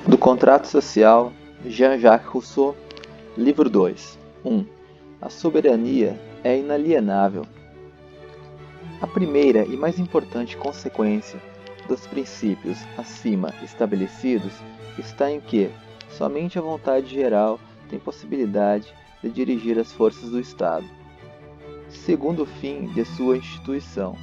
Do Contrato Social, Jean-Jacques Rousseau, Livro 2. 1. A soberania é inalienável. A primeira e mais importante consequência dos princípios acima estabelecidos está em que somente a vontade geral tem possibilidade de dirigir as forças do Estado, segundo o fim de sua instituição,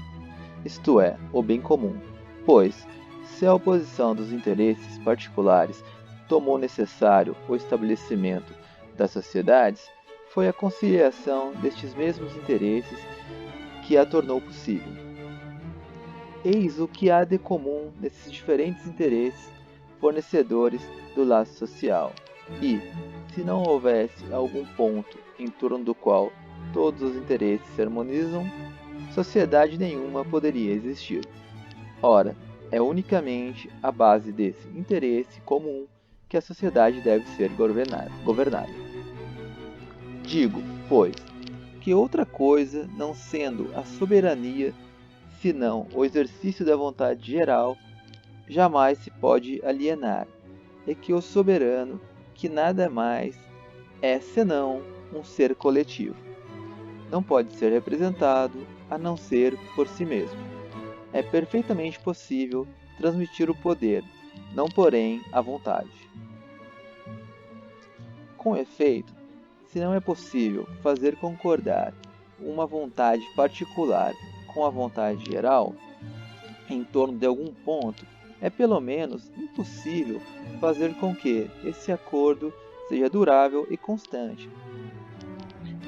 isto é, o bem comum, pois, se a oposição dos interesses particulares tomou necessário o estabelecimento das sociedades, foi a conciliação destes mesmos interesses que a tornou possível. Eis o que há de comum nesses diferentes interesses fornecedores do laço social, e, se não houvesse algum ponto em torno do qual todos os interesses se harmonizam, sociedade nenhuma poderia existir. Ora, é unicamente à base desse interesse comum que a sociedade deve ser governada. Digo, pois, que outra coisa, não sendo a soberania, senão o exercício da vontade geral, jamais se pode alienar, e que o soberano, que nada mais é senão um ser coletivo, não pode ser representado a não ser por si mesmo. É perfeitamente possível transmitir o poder, não porém a vontade. Com efeito, se não é possível fazer concordar uma vontade particular com a vontade geral, em torno de algum ponto, é pelo menos impossível fazer com que esse acordo seja durável e constante.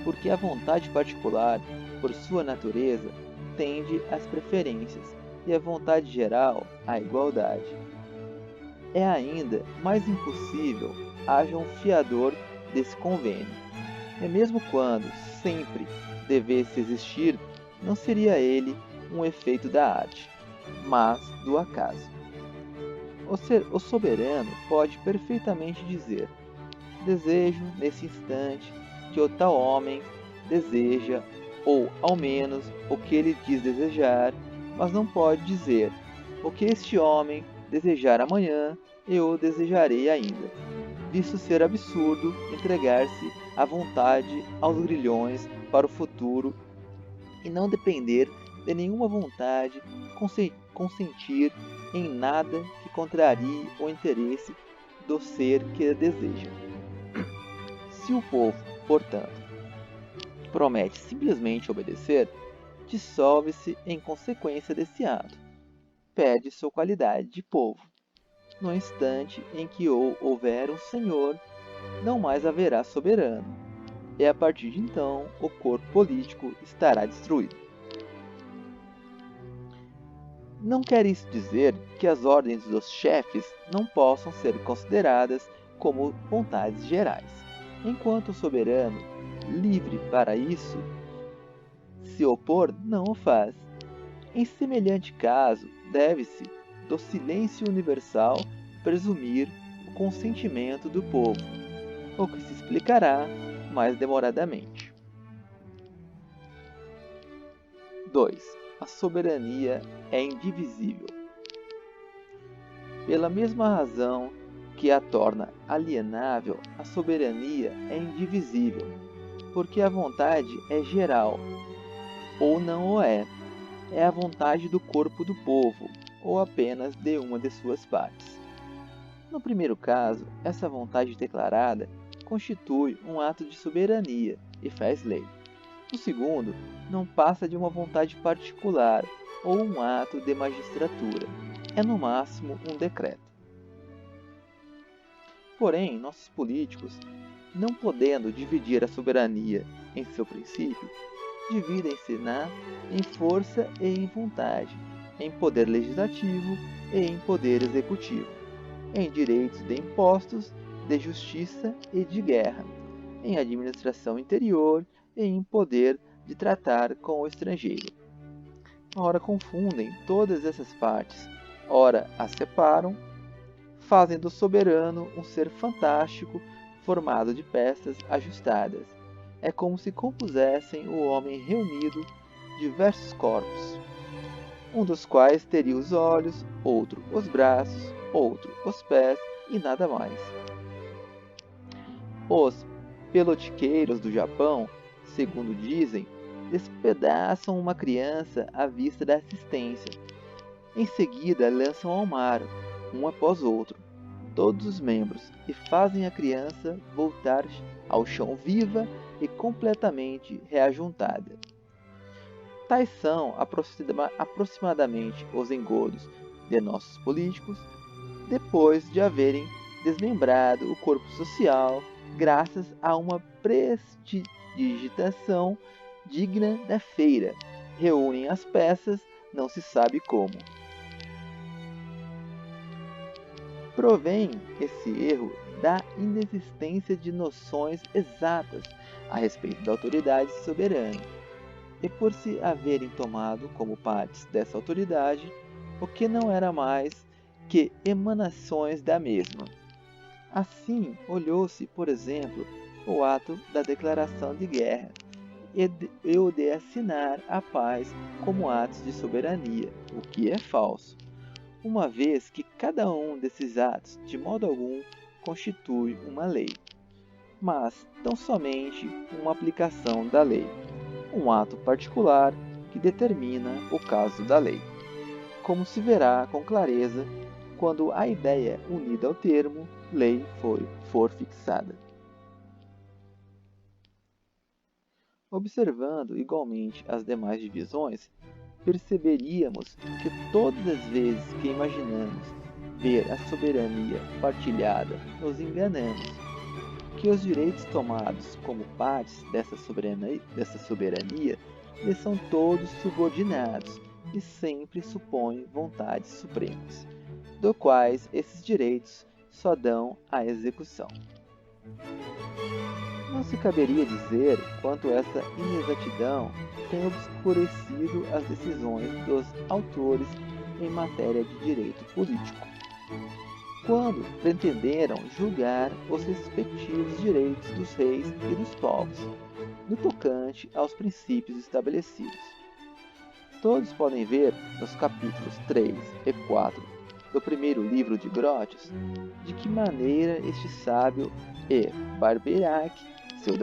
Porque a vontade particular, por sua natureza, tende às preferências, e a vontade geral à igualdade. É ainda mais impossível haja um fiador desse convênio, e mesmo quando sempre devesse existir, não seria ele um efeito da arte, mas do acaso. O soberano pode perfeitamente dizer: desejo, nesse instante, que o tal homem deseja, ou ao menos o que ele diz desejar, mas não pode dizer: o que este homem desejar amanhã, eu desejarei ainda, visto ser absurdo entregar-se à vontade aos grilhões para o futuro e não depender de nenhuma vontade consentir em nada que contrarie o interesse do ser que deseja. Se o povo, portanto, promete simplesmente obedecer, dissolve-se em consequência desse ato, perde sua qualidade de povo. No instante em que houver um senhor, não mais haverá soberano, e a partir de então o corpo político estará destruído. Não quer isso dizer que as ordens dos chefes não possam ser consideradas como vontades gerais, enquanto o soberano, livre para isso, se opor, não o faz. Em semelhante caso, deve-se, do silêncio universal, presumir o consentimento do povo, o que se explicará mais demoradamente. 2. A soberania é indivisível. Pela mesma razão que a torna alienável, a soberania é indivisível, porque a vontade é geral, ou não o é. É a vontade do corpo do povo, ou apenas de uma de suas partes. No primeiro caso, essa vontade declarada constitui um ato de soberania e faz lei. No segundo, não passa de uma vontade particular ou um ato de magistratura. É no máximo um decreto. Porém, nossos políticos, não podendo dividir a soberania em seu princípio, dividem-se-na em força e em vontade, em poder legislativo e em poder executivo, em direitos de impostos, de justiça e de guerra, em administração interior e em poder de tratar com o estrangeiro. Ora confundem todas essas partes, ora as separam, fazem do soberano um ser fantástico formado de peças ajustadas. É como se compusessem o homem reunido diversos corpos, um dos quais teria os olhos, outro os braços, outro os pés, e nada mais. Os pelotiqueiros do Japão, segundo dizem, despedaçam uma criança à vista da assistência. Em seguida, lançam ao mar, um após outro, todos os membros e fazem a criança voltar ao chão viva e completamente reajuntada. Tais são aproximadamente os engodos de nossos políticos, depois de haverem desmembrado o corpo social graças a uma prestidigitação digna da feira. Reúnem as peças, não se sabe como. Provém esse erro da inexistência de noções exatas a respeito da autoridade soberana, e por se haverem tomado como partes dessa autoridade o que não era mais que emanações da mesma. Assim, olhou-se, por exemplo, o ato da declaração de guerra e o de assinar a paz como atos de soberania, o que é falso, uma vez que cada um desses atos, de modo algum, constitui uma lei, mas tão somente uma aplicação da lei, um ato particular que determina o caso da lei, como se verá com clareza quando a ideia unida ao termo lei for fixada. Observando igualmente as demais divisões, perceberíamos que todas as vezes que imaginamos ver a soberania partilhada, nos enganamos, que os direitos tomados como partes dessa soberania lhes são todos subordinados e sempre supõem vontades supremas, do quais esses direitos só dão a execução. Não se caberia dizer quanto essa inexatidão tem obscurecido as decisões dos autores em matéria de direito político, quando pretenderam julgar os respectivos direitos dos reis e dos povos, no tocante aos princípios estabelecidos. Todos podem ver nos capítulos 3 e 4 do primeiro livro de Grotius de que maneira este sábio e Barbeyrac, seu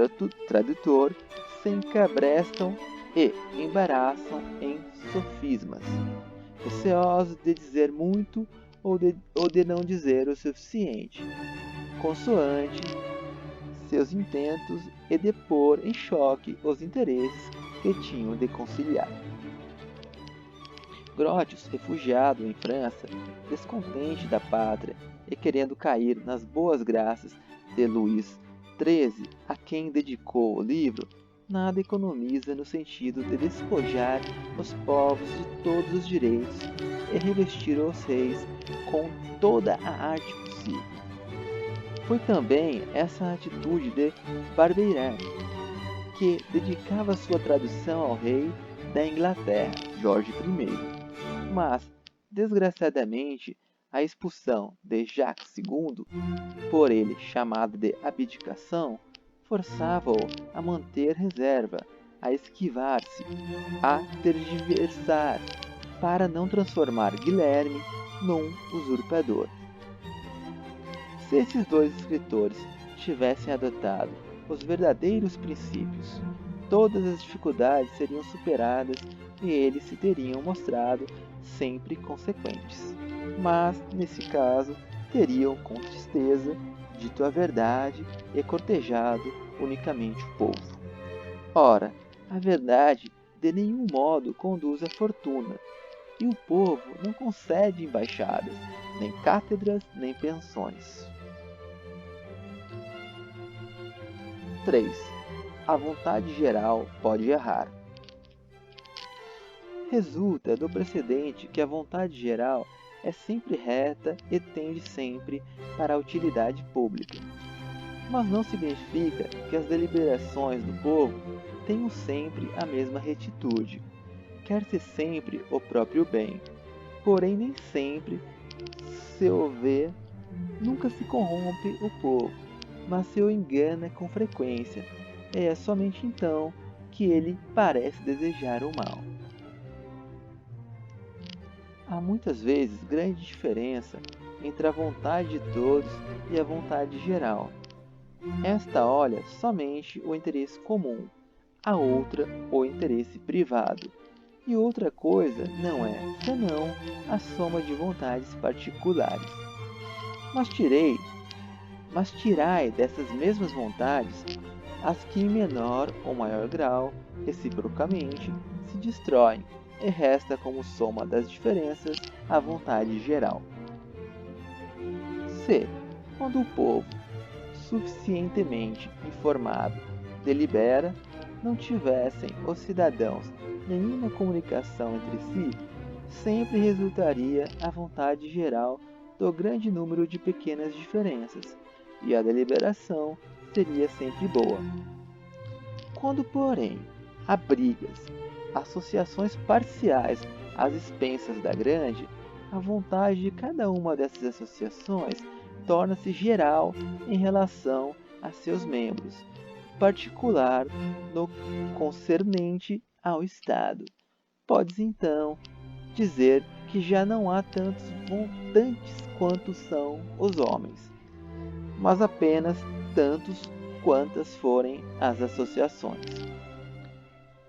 tradutor, se encabrestam e embaraçam em sofismas, receosos de dizer muito ou de não dizer o suficiente, consoante seus intentos e de pôr em choque os interesses que tinham de conciliar. Grotius, refugiado em França, descontente da pátria e querendo cair nas boas graças de Luís XIII, a quem dedicou o livro, nada economiza no sentido de despojar os povos de todos os direitos e revestir os reis com toda a arte possível. Foi também essa atitude de Barbeyrac que dedicava sua tradução ao rei da Inglaterra, Jorge I. Mas, desgraçadamente, a expulsão de Jacques II, por ele chamado de abdicação, forçava-o a manter reserva, a esquivar-se, a tergiversar, para não transformar Guilherme num usurpador. Se esses dois escritores tivessem adotado os verdadeiros princípios, todas as dificuldades seriam superadas e eles se teriam mostrado sempre consequentes. Mas, nesse caso, teriam com tristeza dito a verdade e cortejado unicamente o povo. Ora, a verdade de nenhum modo conduz à fortuna, e o povo não concede embaixadas, nem cátedras, nem pensões. 3. A vontade geral pode errar. Resulta do precedente que a vontade geral é sempre reta e tende sempre para a utilidade pública. Mas não significa que as deliberações do povo tenham sempre a mesma retitude. Quer-se sempre o próprio bem, porém nem sempre se o vê, nunca se corrompe o povo, mas se o engana com frequência, e é somente então que ele parece desejar o mal. Há muitas vezes grande diferença entre a vontade de todos e a vontade geral. Esta olha somente o interesse comum, a outra o interesse privado. E outra coisa não é senão a soma de vontades particulares. Mas tirai dessas mesmas vontades as que em menor ou maior grau, reciprocamente, se destroem, e resta como soma das diferenças a vontade geral. Se, quando o povo, suficientemente informado, delibera, não tivessem os cidadãos nenhuma comunicação entre si, sempre resultaria a vontade geral do grande número de pequenas diferenças, e a deliberação seria sempre boa. Quando, porém, há brigas, associações parciais às expensas da grande, a vontade de cada uma dessas associações torna-se geral em relação a seus membros, particular no concernente ao Estado. Podes, então, dizer que já não há tantos votantes quanto são os homens, mas apenas tantos quantas forem as associações.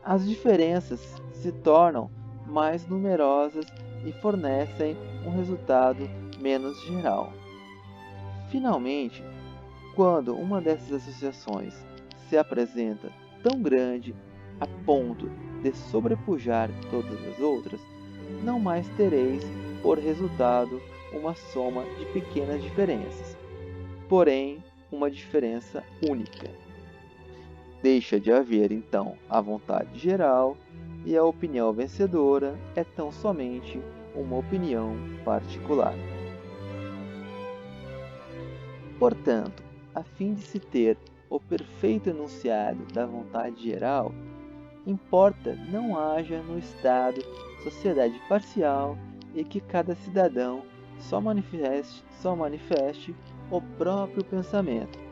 As diferenças se tornam mais numerosas e fornecem um resultado menos geral. Finalmente, quando uma dessas associações se apresenta tão grande a ponto de sobrepujar todas as outras, não mais tereis por resultado uma soma de pequenas diferenças, porém uma diferença única. Deixa de haver, então, a vontade geral, e a opinião vencedora é tão somente uma opinião particular. Portanto, a fim de se ter o perfeito enunciado da vontade geral, importa não haja no Estado sociedade parcial e que cada cidadão só manifeste o próprio pensamento.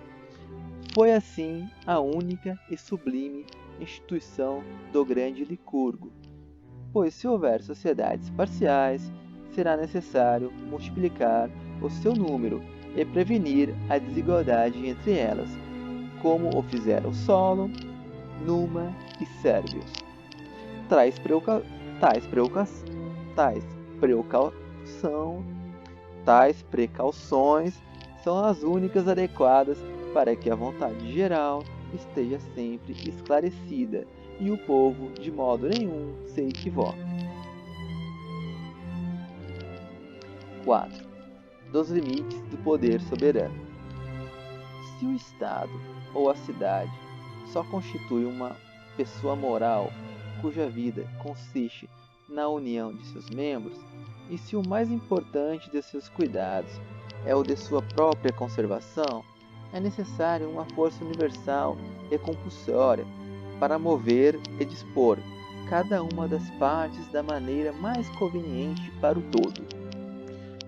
Foi assim a única e sublime instituição do grande Licurgo, pois se houver sociedades parciais, será necessário multiplicar o seu número e prevenir a desigualdade entre elas, como o fizeram Solon, Numa e Servius. Tais precauções são as únicas adequadas para que a vontade geral esteja sempre esclarecida e o povo de modo nenhum se equivoque. 4. Dos limites do poder soberano. Se o Estado ou a cidade só constitui uma pessoa moral cuja vida consiste na união de seus membros, e se o mais importante de seus cuidados é o de sua própria conservação, é necessário uma força universal e compulsória para mover e dispor cada uma das partes da maneira mais conveniente para o todo.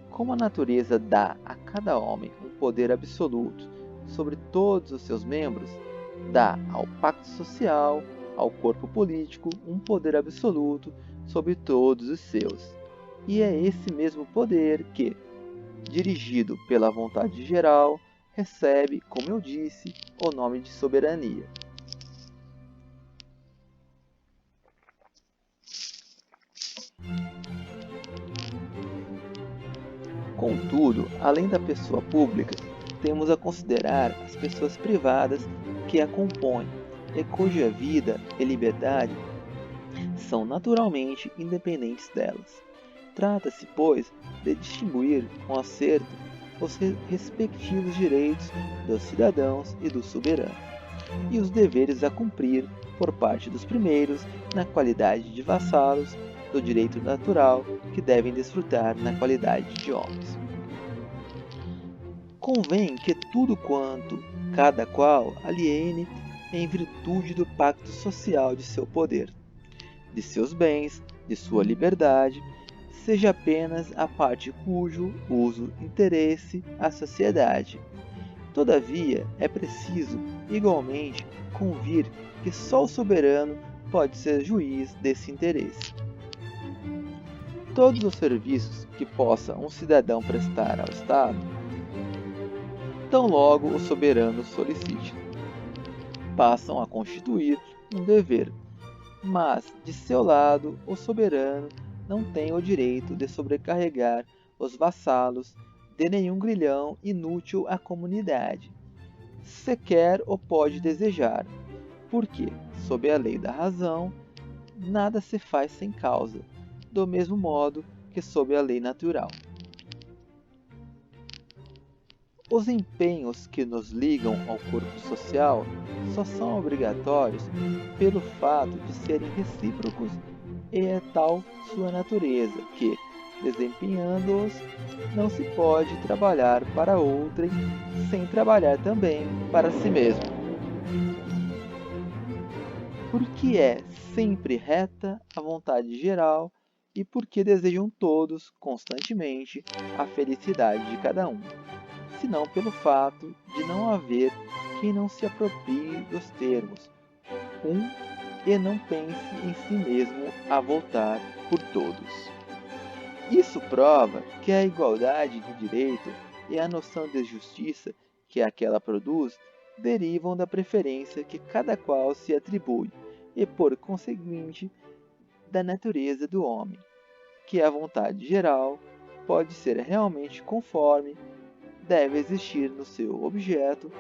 Como a natureza dá a cada homem um poder absoluto sobre todos os seus membros, dá ao pacto social, ao corpo político, um poder absoluto sobre todos os seus. E é esse mesmo poder que, dirigido pela vontade geral, recebe, como eu disse, o nome de soberania. Contudo, além da pessoa pública, temos a considerar as pessoas privadas que a compõem e cuja vida e liberdade são naturalmente independentes delas. Trata-se, pois, de distinguir com acerto os respectivos direitos dos cidadãos e do soberano, e os deveres a cumprir por parte dos primeiros na qualidade de vassalos do direito natural que devem desfrutar na qualidade de homens. Convém que tudo quanto cada qual aliene em virtude do pacto social de seu poder, de seus bens, de sua liberdade, seja apenas a parte cujo uso interesse a sociedade. Todavia, é preciso, igualmente, convir que só o soberano pode ser juiz desse interesse. todos os serviços que possa um cidadão prestar ao Estado, tão logo o soberano solicite, passam a constituir um dever, mas, de seu lado, o soberano não tem o direito de sobrecarregar os vassalos de nenhum grilhão inútil à comunidade, sequer o pode desejar, porque, sob a lei da razão, nada se faz sem causa, do mesmo modo que sob a lei natural. Os empenhos que nos ligam ao corpo social só são obrigatórios pelo fato de serem recíprocos e é tal sua natureza que, desempenhando-os, não se pode trabalhar para outrem sem trabalhar também para si mesmo. Porque é sempre reta a vontade geral e porque desejam todos, constantemente, a felicidade de cada um, senão pelo fato de não haver quem não se aproprie dos termos, e não pense em si mesmo a voltar por todos. Isso prova que a igualdade de direito e a noção de justiça que aquela produz derivam da preferência que cada qual se atribui e, por conseguinte, da natureza do homem, que a vontade geral pode ser realmente conforme deve existir no seu objeto,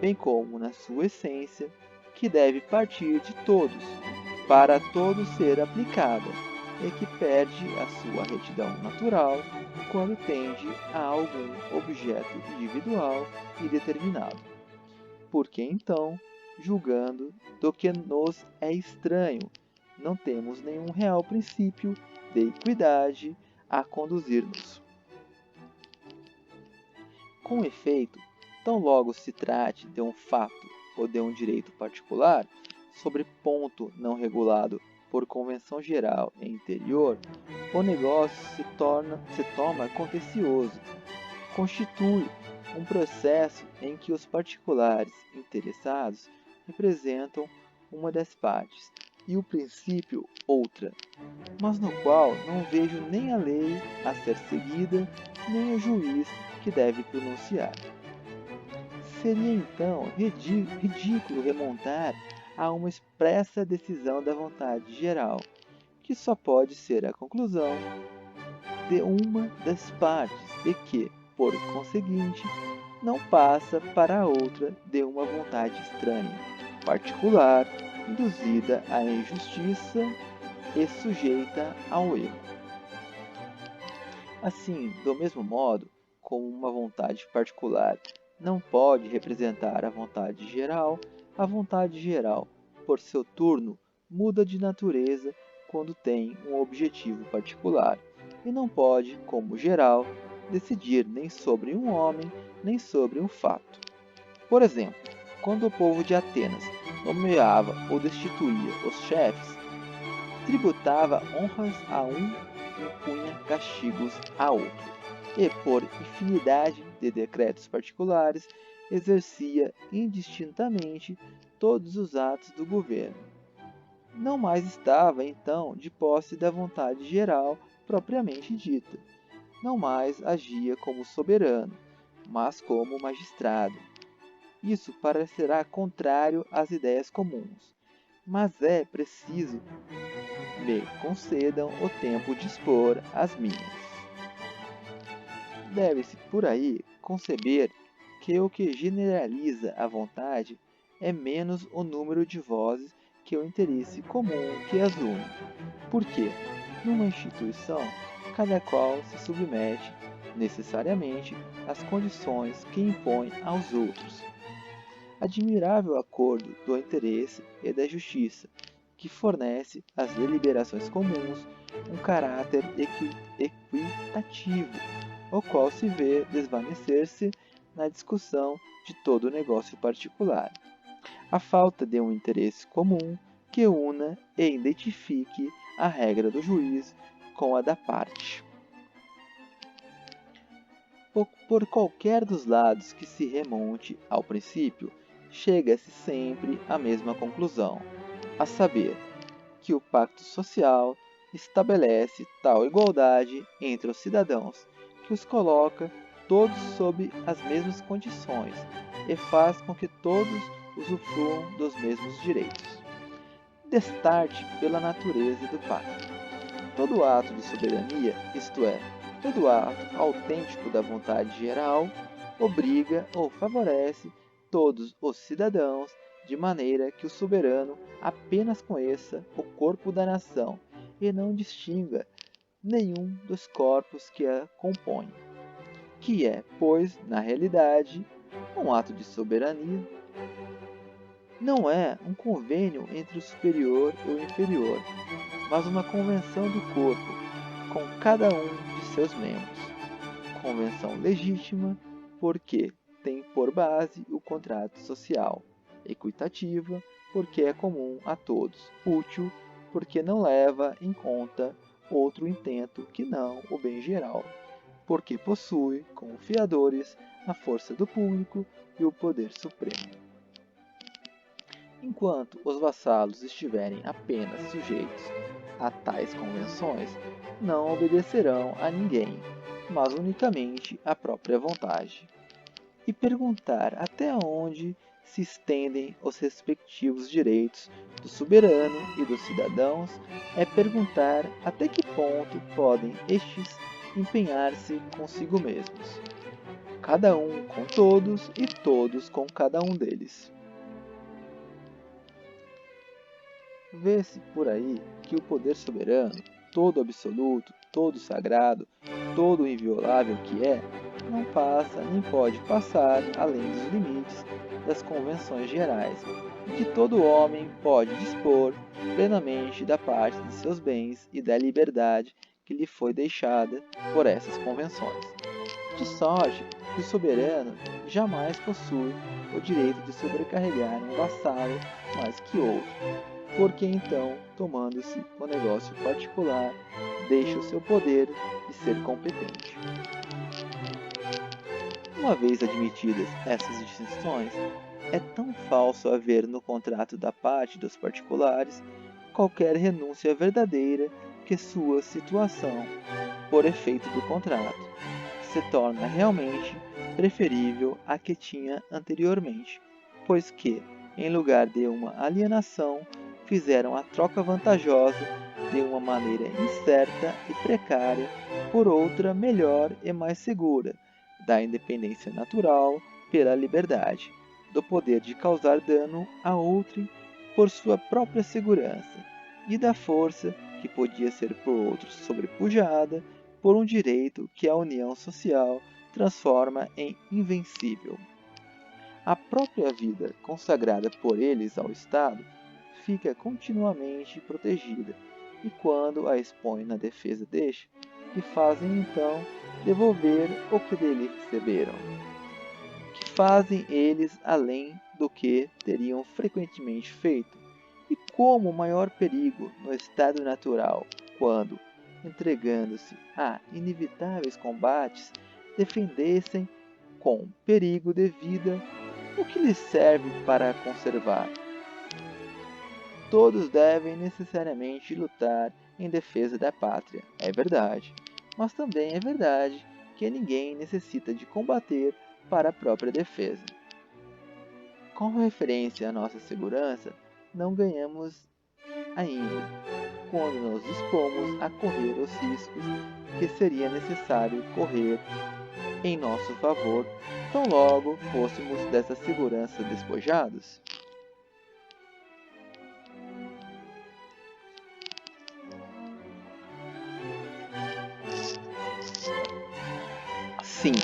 bem como na sua essência, que deve partir de todos, para todos ser aplicada, e que perde a sua retidão natural quando tende a algum objeto individual e determinado. Porque então, julgando do que nos é estranho, não temos nenhum real princípio de equidade a conduzir-nos. Com efeito, tão logo se trate de um fato ou de um direito particular, sobre ponto não regulado por convenção geral e interior, o negócio se toma contencioso, constitui um processo em que os particulares interessados representam uma das partes e o princípio outra, mas no qual não vejo nem a lei a ser seguida, nem o juiz que deve pronunciar. Seria então ridículo remontar a uma expressa decisão da vontade geral, que só pode ser a conclusão de uma das partes e que, por conseguinte, não passa para a outra de uma vontade estranha, particular, induzida à injustiça e sujeita ao erro. Assim, do mesmo modo, como uma vontade particular não pode representar a vontade geral, por seu turno, muda de natureza quando tem um objetivo particular, e não pode, como geral, decidir nem sobre um homem, nem sobre um fato. Por exemplo, quando o povo de Atenas nomeava ou destituía os chefes, tributava honras a um e impunha castigos a outro, e por infinidade de decretos particulares exercia indistintamente todos os atos do governo. Não mais estava, então, de posse da vontade geral propriamente dita. Não mais agia como soberano, mas como magistrado. Isso parecerá contrário às ideias comuns, mas é preciso me concedam o tempo de expor as minhas. Deve-se, por aí, conceber que o que generaliza a vontade é menos o número de vozes que o interesse comum que as une, porque, numa instituição, cada qual se submete, necessariamente, às condições que impõe aos outros. Admirável acordo do interesse e da justiça, que fornece às deliberações comuns um caráter equitativo, o qual se vê desvanecer-se na discussão de todo negócio particular. A falta de um interesse comum que una e identifique a regra do juiz com a da parte. Por qualquer dos lados que se remonte ao princípio, chega-se sempre à mesma conclusão, a saber, que o pacto social estabelece tal igualdade entre os cidadãos que os coloca todos sob as mesmas condições e faz com que todos usufruam dos mesmos direitos. Destarte pela natureza do pacto. Todo ato de soberania, isto é, todo ato autêntico da vontade geral, obriga ou favorece todos os cidadãos, de maneira que o soberano apenas conheça o corpo da nação e não distinga nenhum dos corpos que a compõem, que é, pois, na realidade, um ato de soberania. Não é um convênio entre o superior e o inferior, mas uma convenção do corpo com cada um de seus membros. Convenção legítima, porque tem por base o contrato social, equitativa, porque é comum a todos, útil, porque não leva em conta outro intento que não o bem geral, porque possui, como fiadores, a força do público e o poder supremo. Enquanto os vassalos estiverem apenas sujeitos a tais convenções, não obedecerão a ninguém, mas unicamente à própria vontade. E perguntar até onde se estendem os respectivos direitos do soberano e dos cidadãos é perguntar até que ponto podem estes empenhar-se consigo mesmos, cada um com todos e todos com cada um deles. Vê-se por aí que o poder soberano, todo absoluto, todo sagrado, todo inviolável que é, não passa nem pode passar além dos limites das convenções gerais, e que todo homem pode dispor plenamente da parte de seus bens e da liberdade que lhe foi deixada por essas convenções. De sorte que o soberano jamais possui o direito de sobrecarregar um vassalo mais que outro, porque então, tomando-se o negócio particular, deixa o seu poder de ser competente. Uma vez admitidas essas distinções, é tão falso haver no contrato da parte dos particulares qualquer renúncia verdadeira que sua situação, por efeito do contrato, se torna realmente preferível à que tinha anteriormente, pois que, em lugar de uma alienação, fizeram a troca vantajosa de uma maneira incerta e precária por outra melhor e mais segura, da independência natural pela liberdade, do poder de causar dano a outrem por sua própria segurança, e da força que podia ser por outros sobrepujada por um direito que a união social transforma em invencível. A própria vida consagrada por eles ao Estado fica continuamente protegida, e quando a expõem na defesa deste, que fazem então devolver o que dele receberam? Que fazem eles além do que teriam frequentemente feito? E como o maior perigo no estado natural, quando, entregando-se a inevitáveis combates, defendessem com perigo de vida o que lhes serve para conservar? Todos devem necessariamente lutar em defesa da pátria, é verdade, mas também é verdade que ninguém necessita de combater para a própria defesa. Com referência à nossa segurança, não ganhamos ainda, quando nos dispomos a correr os riscos que seria necessário correr em nosso favor, tão logo fôssemos dessa segurança despojados? 5.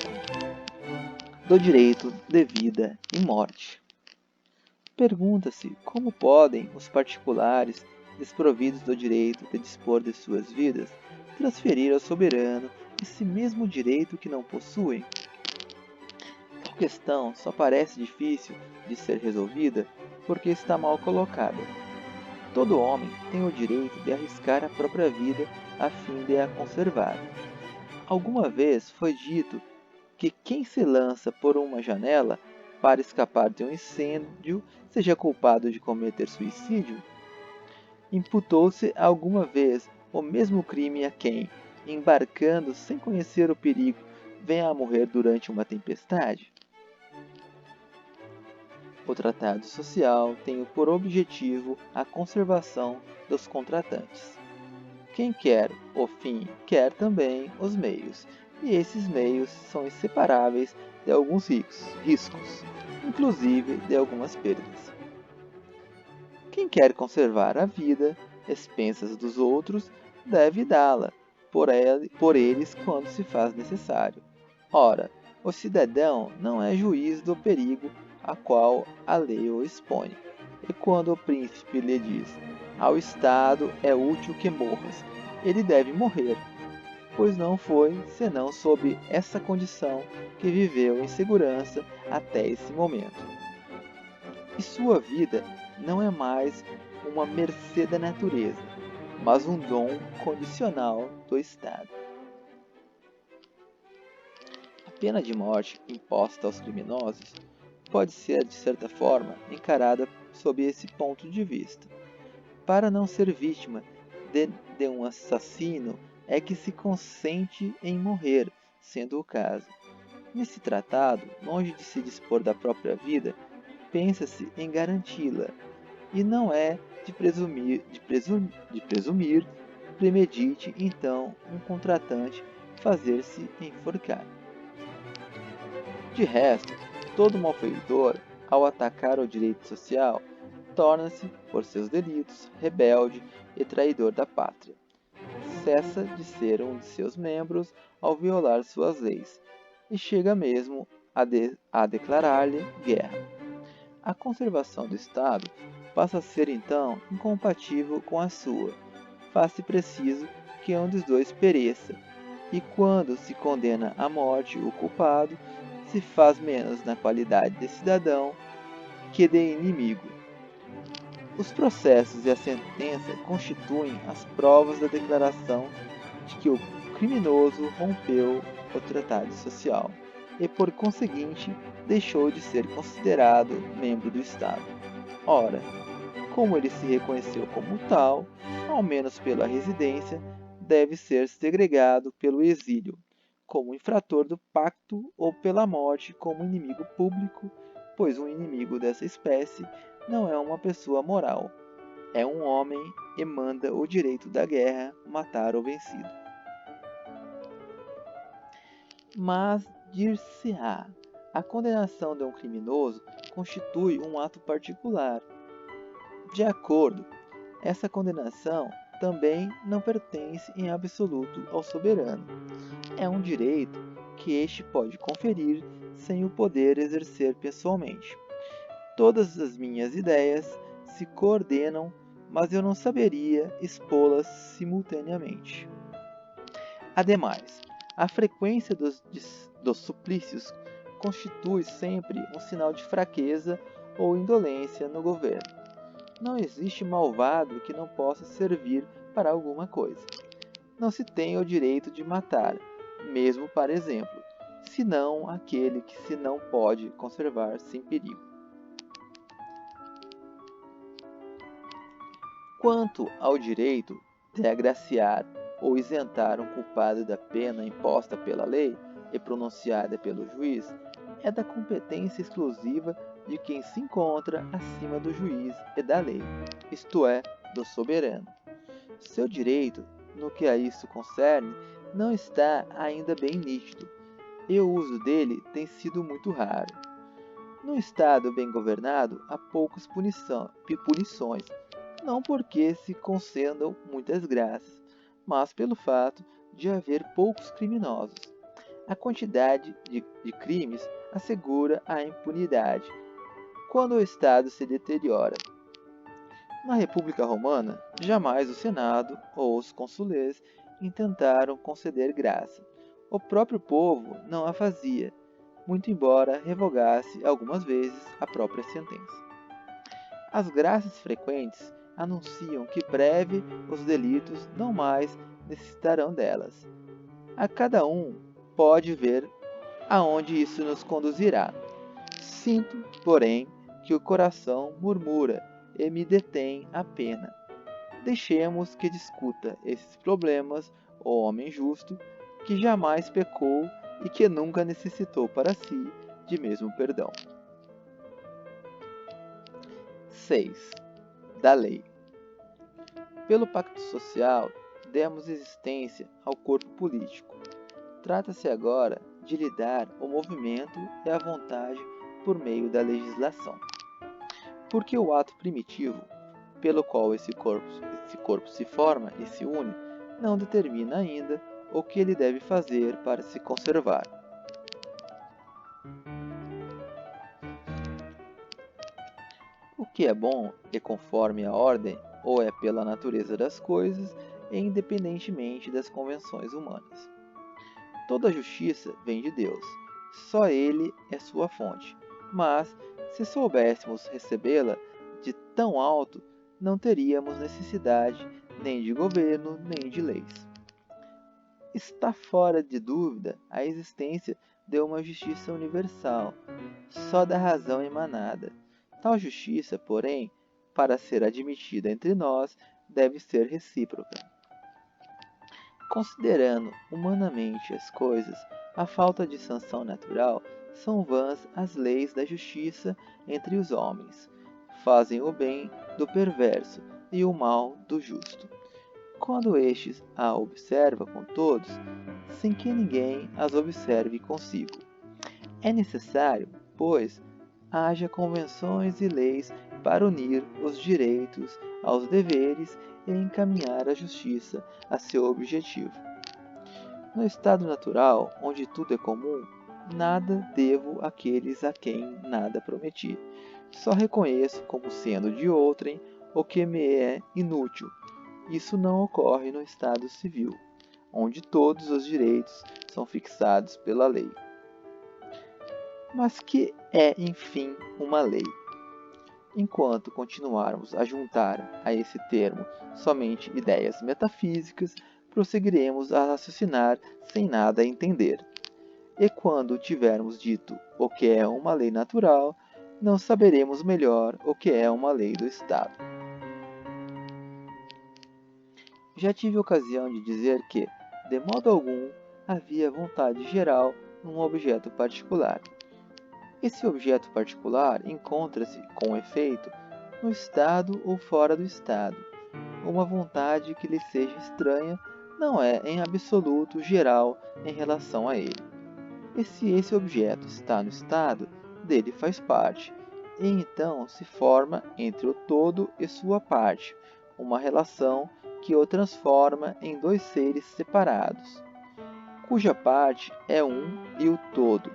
Do direito de vida e morte. Pergunta-se como podem os particulares, desprovidos do direito de dispor de suas vidas, transferir ao soberano esse mesmo direito que não possuem? Tal questão só parece difícil de ser resolvida porque está mal colocada. Todo homem tem o direito de arriscar a própria vida a fim de a conservar. Alguma vez foi dito que quem se lança por uma janela para escapar de um incêndio seja culpado de cometer suicídio? Imputou-se alguma vez o mesmo crime a quem, embarcando sem conhecer o perigo, venha a morrer durante uma tempestade? O tratado social tem por objetivo a conservação dos contratantes. Quem quer o fim, quer também os meios, e esses meios são inseparáveis de alguns riscos, inclusive de algumas perdas. Quem quer conservar a vida, expensas dos outros, deve dá-la por eles quando se faz necessário. Ora, o cidadão não é juiz do perigo a qual a lei o expõe. E quando o príncipe lhe diz: ao Estado é útil que morras, ele deve morrer, pois não foi senão sob essa condição que viveu em segurança até esse momento. E sua vida não é mais uma mercê da natureza, mas um dom condicional do Estado. A pena de morte imposta aos criminosos pode ser, de certa forma, encarada sob esse ponto de vista. Para não ser vítima de um assassino é que se consente em morrer, sendo o caso. Nesse tratado, longe de se dispor da própria vida, pensa-se em garanti-la, e não é de presumir, premedite então um contratante fazer-se enforcar. De resto, todo malfeitor, ao atacar o direito social, torna-se, por seus delitos, rebelde e traidor da pátria. Cessa de ser um de seus membros ao violar suas leis, e chega mesmo a declarar-lhe guerra. A conservação do Estado passa a ser então incompatível com a sua. Faz-se preciso que um dos dois pereça, e quando se condena à morte o culpado, se faz menos na qualidade de cidadão que de inimigo. Os processos e a sentença constituem as provas da declaração de que o criminoso rompeu o tratado social e, por conseguinte, deixou de ser considerado membro do Estado. Ora, como ele se reconheceu como tal, ao menos pela residência, deve ser segregado pelo exílio, como infrator do pacto, ou pela morte como inimigo público, pois um inimigo dessa espécie não é uma pessoa moral, é um homem e manda o direito da guerra matar o vencido. Mas, dir-se-á, a condenação de um criminoso constitui um ato particular. De acordo, essa condenação também não pertence em absoluto ao soberano. É um direito que este pode conferir sem o poder exercer pessoalmente. Todas as minhas ideias se coordenam, mas eu não saberia expô-las simultaneamente. Ademais, a frequência dos suplícios constitui sempre um sinal de fraqueza ou indolência no governo. Não existe malvado que não possa servir para alguma coisa. Não se tem o direito de matar, mesmo para exemplo, senão aquele que se não pode conservar sem perigo. Quanto ao direito de agraciar ou isentar um culpado da pena imposta pela lei e pronunciada pelo juiz, é da competência exclusiva de quem se encontra acima do juiz e da lei, isto é, do soberano. Seu direito, no que a isso concerne, não está ainda bem nítido, e o uso dele tem sido muito raro. Num Estado bem governado, há poucas punições, não porque se concedam muitas graças, mas pelo fato de haver poucos criminosos. A quantidade de crimes assegura a impunidade quando o Estado se deteriora. Na República Romana, jamais o Senado ou os consulês intentaram conceder graça. O próprio povo não a fazia, muito embora revogasse algumas vezes a própria sentença. As graças frequentes anunciam que breve os delitos não mais necessitarão delas. A cada um pode ver aonde isso nos conduzirá. Sinto, porém, que o coração murmura e me detém a pena. deixemos que discuta esses problemas o homem justo, que jamais pecou e que nunca necessitou para si de mesmo perdão. 6. Da lei. Pelo pacto social, demos existência ao corpo político. Trata-se agora de lhe dar o movimento e a vontade por meio da legislação. Porque o ato primitivo, pelo qual esse corpo se forma e se une, não determina ainda o que ele deve fazer para se conservar. O que é bom é conforme a ordem ou é pela natureza das coisas e independentemente das convenções humanas. Toda justiça vem de Deus, só Ele é sua fonte, mas se soubéssemos recebê-la de tão alto, não teríamos necessidade nem de governo nem de leis. Está fora de dúvida a existência de uma justiça universal, só da razão emanada. Tal justiça, porém, para ser admitida entre nós, deve ser recíproca. Considerando humanamente as coisas, a falta de sanção natural, são vãs as leis da justiça entre os homens. Fazem o bem do perverso e o mal do justo. Quando estes a observa com todos, sem que ninguém as observe consigo. É necessário, pois, haja convenções e leis para unir os direitos aos deveres e encaminhar a justiça a seu objetivo. No estado natural, onde tudo é comum, nada devo àqueles a quem nada prometi. Só reconheço como sendo de outrem o que me é inútil. Isso não ocorre no estado civil, onde todos os direitos são fixados pela lei. Mas que é, enfim, uma lei? Enquanto continuarmos a juntar a esse termo somente ideias metafísicas, prosseguiremos a raciocinar sem nada entender. E quando tivermos dito o que é uma lei natural, não saberemos melhor o que é uma lei do Estado. Já tive ocasião de dizer que, de modo algum, havia vontade geral num objeto particular. Esse objeto particular encontra-se, com efeito, no Estado ou fora do Estado. Uma vontade que lhe seja estranha não é, em absoluto, geral em relação a ele. E se esse objeto está no Estado, dele faz parte, e então se forma entre o todo e sua parte, uma relação que o transforma em dois seres separados, cuja parte é um e o todo,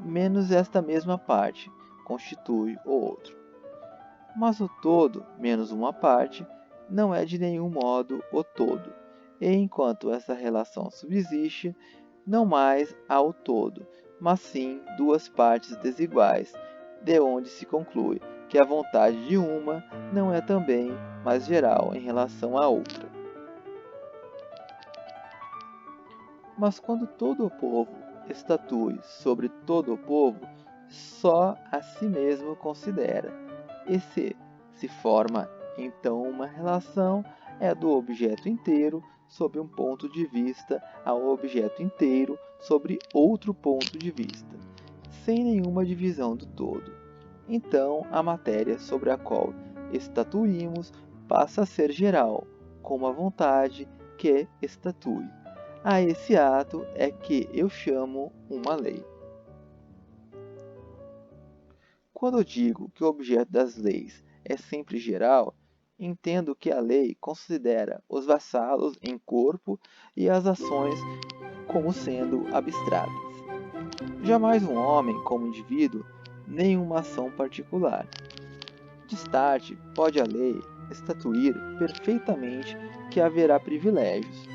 menos esta mesma parte, constitui o outro. Mas o todo, menos uma parte, não é de nenhum modo o todo, e enquanto essa relação subsiste, não mais há o todo, mas sim duas partes desiguais, de onde se conclui que a vontade de uma não é também mais geral em relação à outra. Mas quando todo o povo estatue sobre todo o povo, só a si mesmo considera, e se forma então uma relação, é do objeto inteiro sob um ponto de vista ao objeto inteiro sobre outro ponto de vista, sem nenhuma divisão do todo. Então, a matéria sobre a qual estatuímos passa a ser geral, como a vontade que estatue. A esse ato é que eu chamo uma lei. Quando eu digo que o objeto das leis é sempre geral, entendo que a lei considera os vassalos em corpo e as ações como sendo abstratas. Jamais um homem, como indivíduo, nem uma ação particular. Destarte, pode a lei estatuir perfeitamente que haverá privilégios,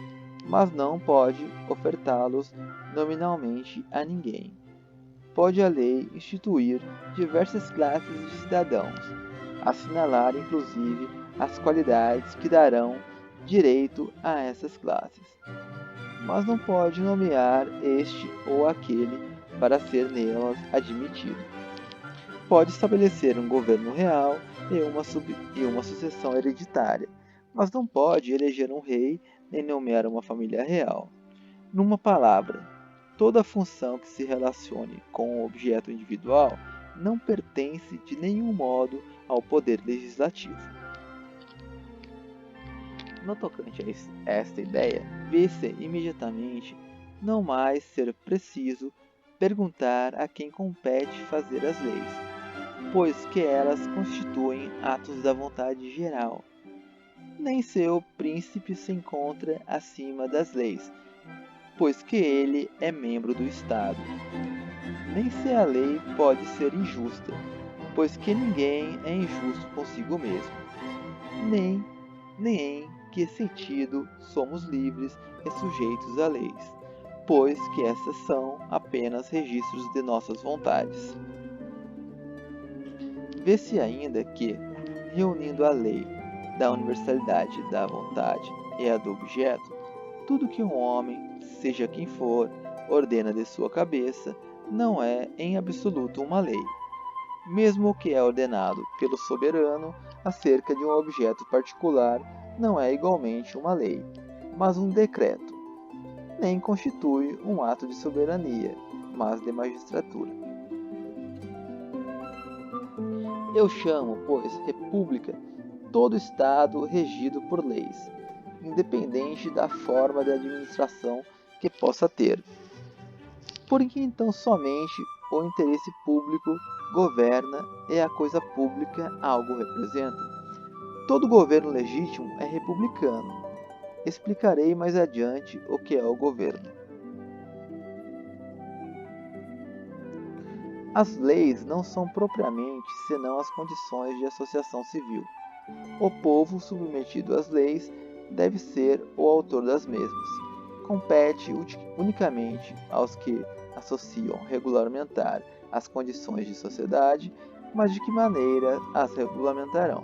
mas não pode ofertá-los nominalmente a ninguém. Pode a lei instituir diversas classes de cidadãos, assinalar inclusive as qualidades que darão direito a essas classes, mas não pode nomear este ou aquele para ser nelas admitido. Pode estabelecer um governo real e uma sucessão hereditária, mas não pode eleger um rei nem nomear uma família real. Numa palavra, toda função que se relacione com o objeto individual não pertence de nenhum modo ao poder legislativo. No tocante a esta ideia, vê-se imediatamente não mais ser preciso perguntar a quem compete fazer as leis, pois que elas constituem atos da vontade geral. Nem seu príncipe se encontra acima das leis, pois que ele é membro do Estado. Nem se a lei pode ser injusta, pois que ninguém é injusto consigo mesmo. Nem em que sentido somos livres e sujeitos a leis, pois que essas são apenas registros de nossas vontades. Vê-se ainda que, reunindo a lei da universalidade da vontade e a do objeto, tudo que um homem, seja quem for, ordena de sua cabeça, não é em absoluto uma lei, mesmo o que é ordenado pelo soberano acerca de um objeto particular não é igualmente uma lei, mas um decreto, nem constitui um ato de soberania, mas de magistratura. Eu chamo, pois, república todo Estado regido por leis, independente da forma de administração que possa ter. Porque então somente o interesse público governa e a coisa pública algo representa. Todo governo legítimo é republicano. Explicarei mais adiante o que é o governo. As leis não são propriamente senão as condições de associação civil. O povo submetido às leis deve ser o autor das mesmas. Compete unicamente aos que associam regulamentar as condições de sociedade, mas de que maneira as regulamentarão?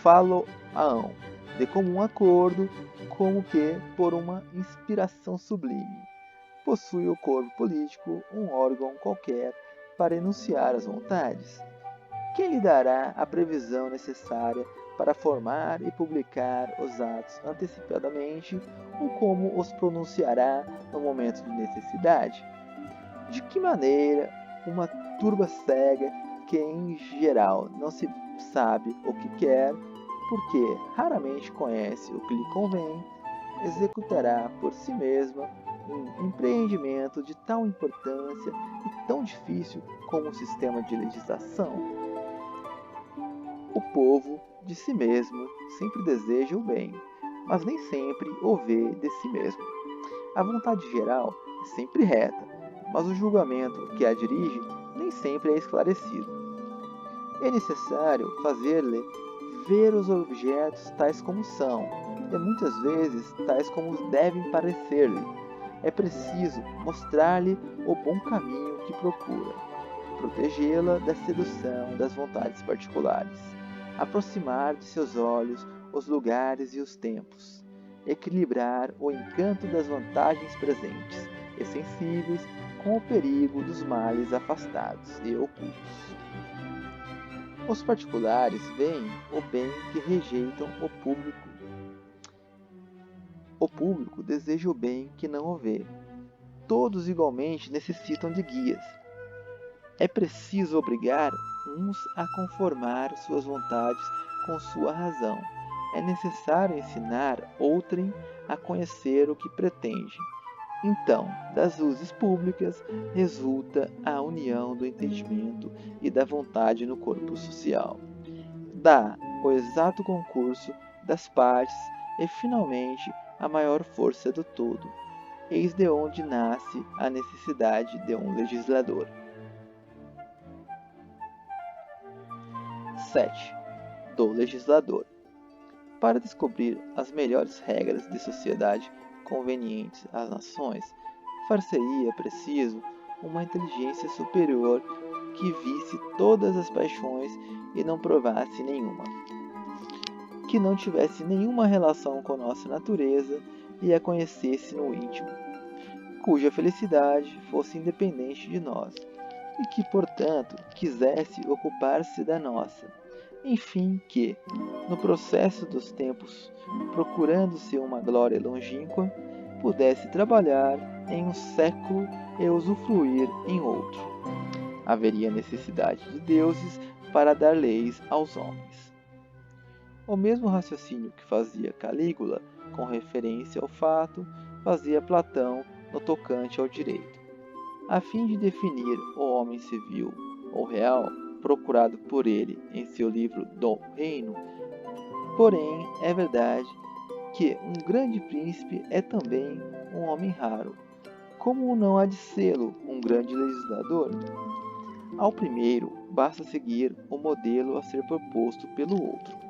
Falo-ão de comum acordo, como que por uma inspiração sublime. Possui o corpo político um órgão qualquer para enunciar as vontades? Quem lhe dará a previsão necessária para formar e publicar os atos antecipadamente, ou como os pronunciará no momento de necessidade? De que maneira uma turba cega, que em geral não se sabe o que quer, porque raramente conhece o que lhe convém, executará por si mesma um empreendimento de tal importância e tão difícil como um sistema de legislação? O povo, de si mesmo, sempre deseja o bem, mas nem sempre o vê de si mesmo. A vontade geral é sempre reta, mas o julgamento que a dirige nem sempre é esclarecido. É necessário fazer-lhe ver os objetos tais como são, e muitas vezes tais como devem parecer-lhe. É preciso mostrar-lhe o bom caminho que procura, protegê-la da sedução das vontades particulares, aproximar de seus olhos os lugares e os tempos, equilibrar o encanto das vantagens presentes e sensíveis com o perigo dos males afastados e ocultos. Os particulares veem o bem que rejeitam o público. O público deseja o bem que não o vê. Todos igualmente necessitam de guias. É preciso obrigar uns a conformar suas vontades com sua razão. É necessário ensinar outrem a conhecer o que pretende. Então, das luzes públicas resulta a união do entendimento e da vontade no corpo social. Dá o exato concurso das partes e, finalmente, a maior força do todo. Eis de onde nasce a necessidade de um legislador. 7. Do legislador. Para descobrir as melhores regras de sociedade convenientes às nações, far-se-ia preciso uma inteligência superior que visse todas as paixões e não provasse nenhuma, que não tivesse nenhuma relação com nossa natureza e a conhecesse no íntimo, cuja felicidade fosse independente de nós, e que, portanto, quisesse ocupar-se da nossa. enfim que, no processo dos tempos, procurando-se uma glória longínqua, pudesse trabalhar em um século e usufruir em outro. Haveria necessidade de deuses para dar leis aos homens. O mesmo raciocínio que fazia Calígula com referência ao fato, fazia Platão no tocante ao direito. A fim de definir o homem civil ou real, procurado por ele em seu livro do Reino, porém é verdade que um grande príncipe é também um homem raro. Como não há de sê-lo um grande legislador? Ao primeiro, basta seguir o modelo a ser proposto pelo outro.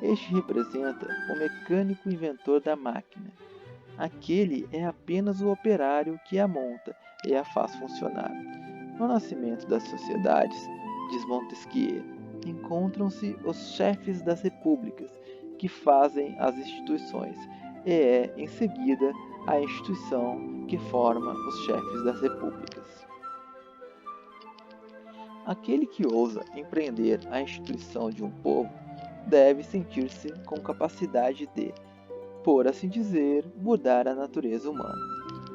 Este representa o mecânico inventor da máquina. Aquele é apenas o operário que a monta e a faz funcionar. No nascimento das sociedades, diz Montesquieu, encontram-se os chefes das repúblicas, que fazem as instituições, e é, em seguida, a instituição que forma os chefes das repúblicas. Aquele que ousa empreender a instituição de um povo deve sentir-se com capacidade de, por assim dizer, mudar a natureza humana,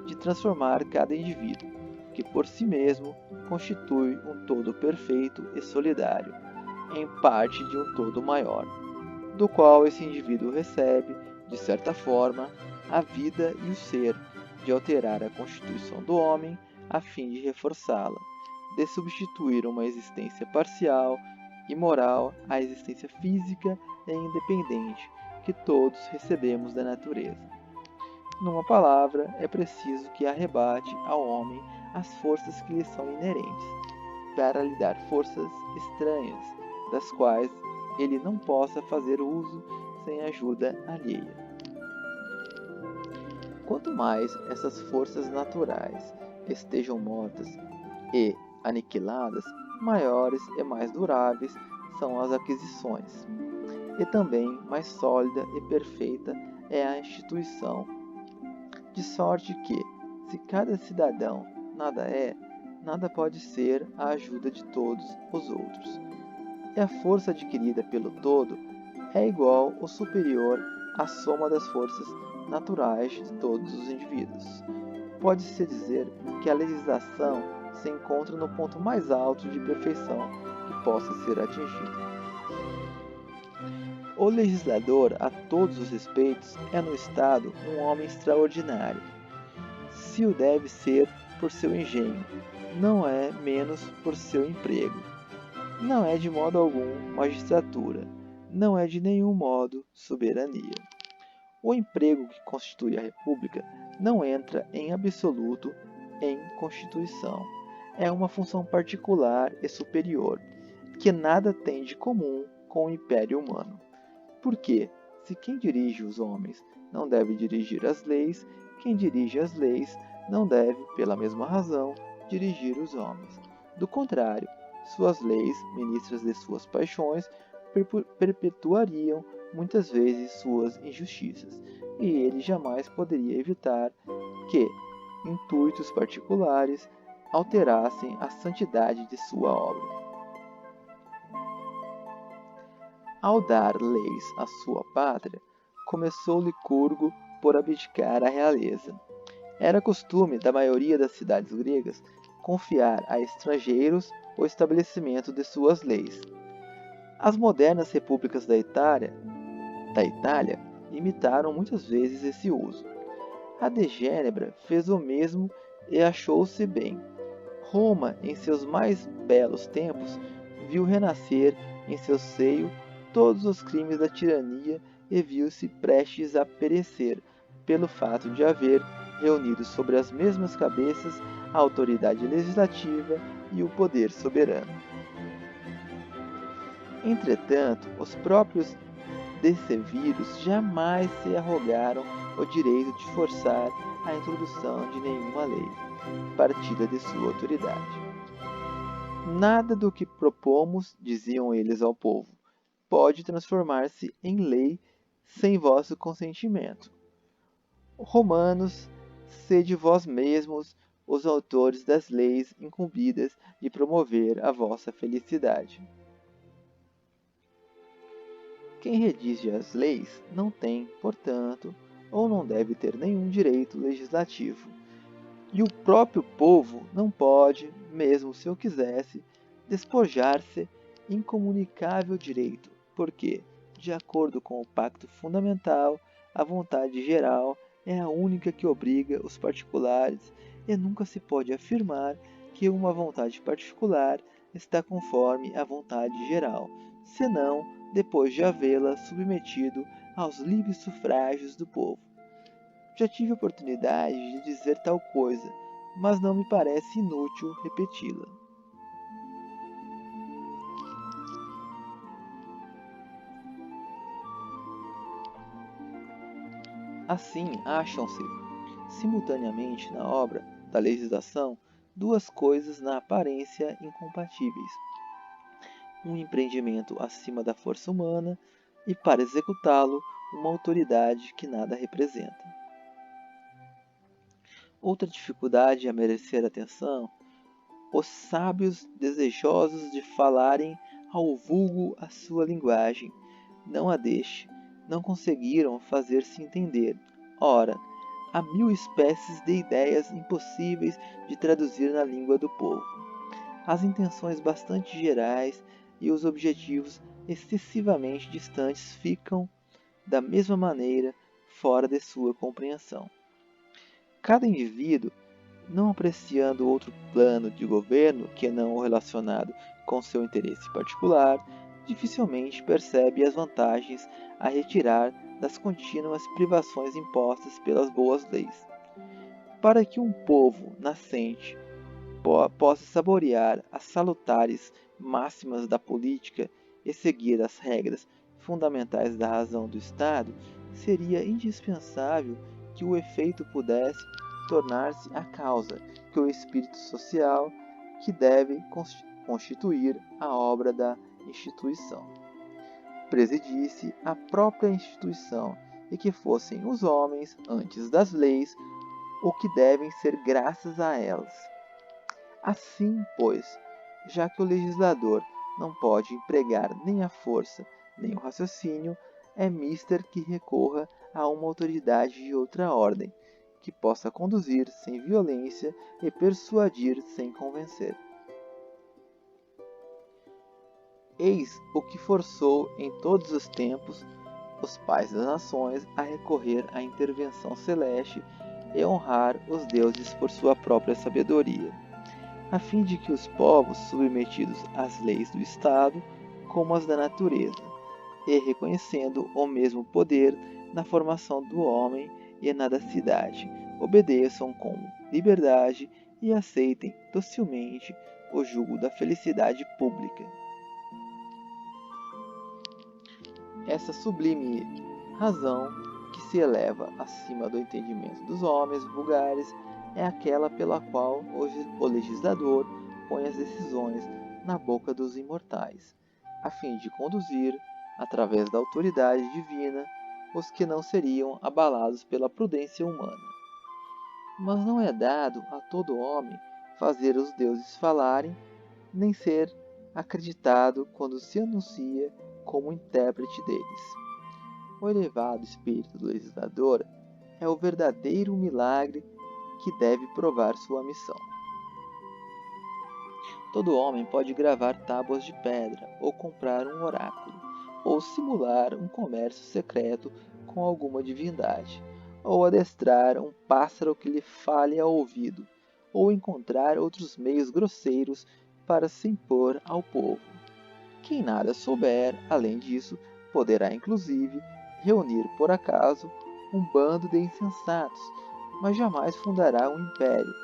de transformar cada indivíduo, que por si mesmo constitui um todo perfeito e solidário, em parte de um todo maior, do qual esse indivíduo recebe, de certa forma, a vida e o ser, de alterar a constituição do homem a fim de reforçá-la, de substituir uma existência parcial e moral à existência física e independente que todos recebemos da natureza. Numa palavra, é preciso que arrebate ao homem as forças que lhe são inerentes, para lhe dar forças estranhas, das quais ele não possa fazer uso sem ajuda alheia. Quanto mais essas forças naturais estejam mortas e aniquiladas, maiores e mais duráveis são as aquisições, e também mais sólida e perfeita é a instituição, de sorte que, se cada cidadão nada é, nada pode ser a ajuda de todos os outros. E a força adquirida pelo todo é igual ou superior à soma das forças naturais de todos os indivíduos. Pode-se dizer que a legislação se encontra no ponto mais alto de perfeição que possa ser atingido. O legislador, a todos os respeitos, é no Estado um homem extraordinário. Se o deve ser por seu engenho, não é menos por seu emprego. Não é de modo algum magistratura, não é de nenhum modo soberania. O emprego que constitui a República não entra em absoluto em Constituição. É uma função particular e superior, que nada tem de comum com o império humano. Porque, se quem dirige os homens não deve dirigir as leis, quem dirige as leis não deve, pela mesma razão, dirigir os homens. Do contrário, suas leis, ministras de suas paixões, perpetuariam muitas vezes suas injustiças, e ele jamais poderia evitar que intuitos particulares alterassem a santidade de sua obra. Ao dar leis à sua pátria, começou Licurgo por abdicar a realeza. Era costume da maioria das cidades gregas confiar a estrangeiros o estabelecimento de suas leis. As modernas repúblicas da Itália imitaram muitas vezes esse uso. A de Gênebra fez o mesmo e achou-se bem. Roma, em seus mais belos tempos, viu renascer em seu seio todos os crimes da tirania e viu-se prestes a perecer pelo fato de haver reunido sobre as mesmas cabeças a autoridade legislativa e o poder soberano. Entretanto, os próprios decevírus jamais se arrogaram o direito de forçar a introdução de nenhuma lei, partida de sua autoridade. Nada do que propomos, diziam eles ao povo, pode transformar-se em lei sem vosso consentimento. Romanos, sede vós mesmos os autores das leis incumbidas de promover a vossa felicidade. Quem redige as leis não tem, portanto, ou não deve ter nenhum direito legislativo. E o próprio povo não pode, mesmo se eu quisesse, despojar-se incomunicável direito, porque, de acordo com o Pacto Fundamental, a vontade geral é a única que obriga os particulares e nunca se pode afirmar que uma vontade particular está conforme a vontade geral, senão depois de havê-la submetido aos livres sufrágios do povo. Já tive oportunidade de dizer tal coisa, mas não me parece inútil repeti-la. Assim, acham-se, simultaneamente na obra da legislação, duas coisas na aparência incompatíveis: um empreendimento acima da força humana e, para executá-lo, uma autoridade que nada representa. Outra dificuldade a merecer atenção: os sábios desejosos de falarem ao vulgo a sua linguagem, não a deste, não conseguiram fazer-se entender. Ora, há 1000 espécies de ideias impossíveis de traduzir na língua do povo. As intenções bastante gerais e os objetivos excessivamente distantes ficam, da mesma maneira, fora de sua compreensão. Cada indivíduo, não apreciando outro plano de governo que não o relacionado com seu interesse particular, dificilmente percebe as vantagens a retirar das contínuas privações impostas pelas boas leis. Para que um povo nascente possa saborear as salutares máximas da política e seguir as regras fundamentais da razão do Estado, seria indispensável que o efeito pudesse tornar-se a causa, que o espírito social que deve constituir a obra da instituição presidisse a própria instituição e que fossem os homens, antes das leis, o que devem ser graças a elas. Assim, pois, já que o legislador não pode empregar nem a força nem o raciocínio, é mister que recorra a uma autoridade de outra ordem, que possa conduzir sem violência e persuadir sem convencer. Eis o que forçou em todos os tempos os pais das nações a recorrer à intervenção celeste e honrar os deuses por sua própria sabedoria, a fim de que os povos submetidos às leis do Estado como às da natureza, e reconhecendo o mesmo poder na formação do homem e na da cidade, obedeçam com liberdade e aceitem docilmente o jugo da felicidade pública. Essa sublime razão que se eleva acima do entendimento dos homens vulgares é aquela pela qual o legislador põe as decisões na boca dos imortais, a fim de conduzir, através da autoridade divina, os que não seriam abalados pela prudência humana. Mas não é dado a todo homem fazer os deuses falarem, nem ser acreditado quando se anuncia como intérprete deles. O elevado espírito do legislador é o verdadeiro milagre que deve provar sua missão. Todo homem pode gravar tábuas de pedra, ou comprar um oráculo, ou simular um comércio secreto com alguma divindade, ou adestrar um pássaro que lhe fale ao ouvido, ou encontrar outros meios grosseiros para se impor ao povo. Quem nada souber, além disso, poderá inclusive reunir por acaso um bando de insensatos, mas jamais fundará um império,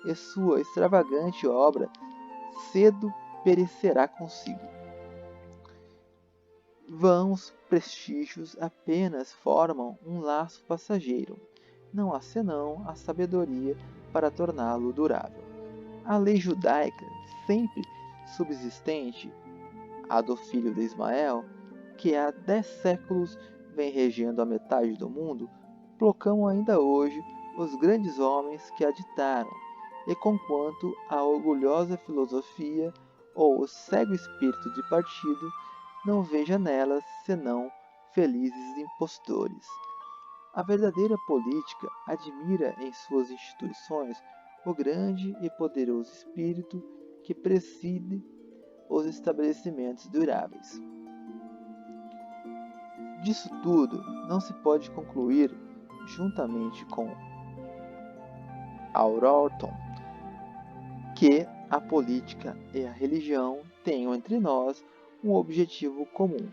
e sua extravagante obra cedo perecerá consigo. Vãos prestígios apenas formam um laço passageiro, não há senão a sabedoria para torná-lo durável. A lei judaica, sempre subsistente, a do filho de Ismael, que há 10 séculos vem regendo a metade do mundo, proclamam ainda hoje os grandes homens que a ditaram, e conquanto a orgulhosa filosofia ou o cego espírito de partido não veja nelas senão felizes impostores. A verdadeira política admira em suas instituições o grande e poderoso espírito que preside os estabelecimentos duráveis. Disso tudo, não se pode concluir, juntamente com Auroton, que a política e a religião tenham entre nós um objetivo comum,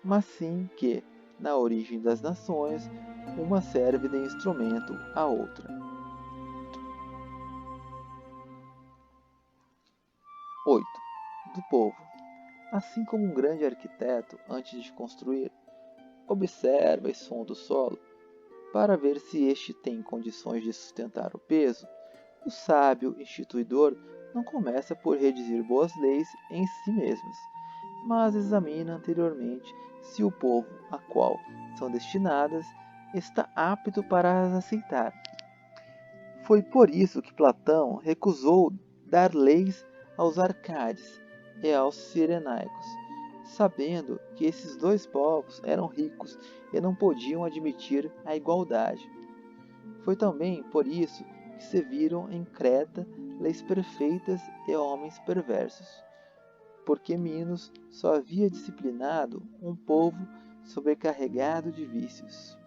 mas sim que, na origem das nações, uma serve de instrumento à outra. 8. Do povo. Assim como um grande arquiteto, antes de construir, observa e sonda o solo para ver se este tem condições de sustentar o peso, o sábio instituidor não começa por redigir boas leis em si mesmas, mas examina anteriormente se o povo a qual são destinadas está apto para as aceitar. Foi por isso que Platão recusou dar leis aos Arcades e aos Cirenaicos, sabendo que esses dois povos eram ricos e não podiam admitir a igualdade. Foi também por isso que se viram em Creta leis perfeitas e homens perversos, porque Minos só havia disciplinado um povo sobrecarregado de vícios.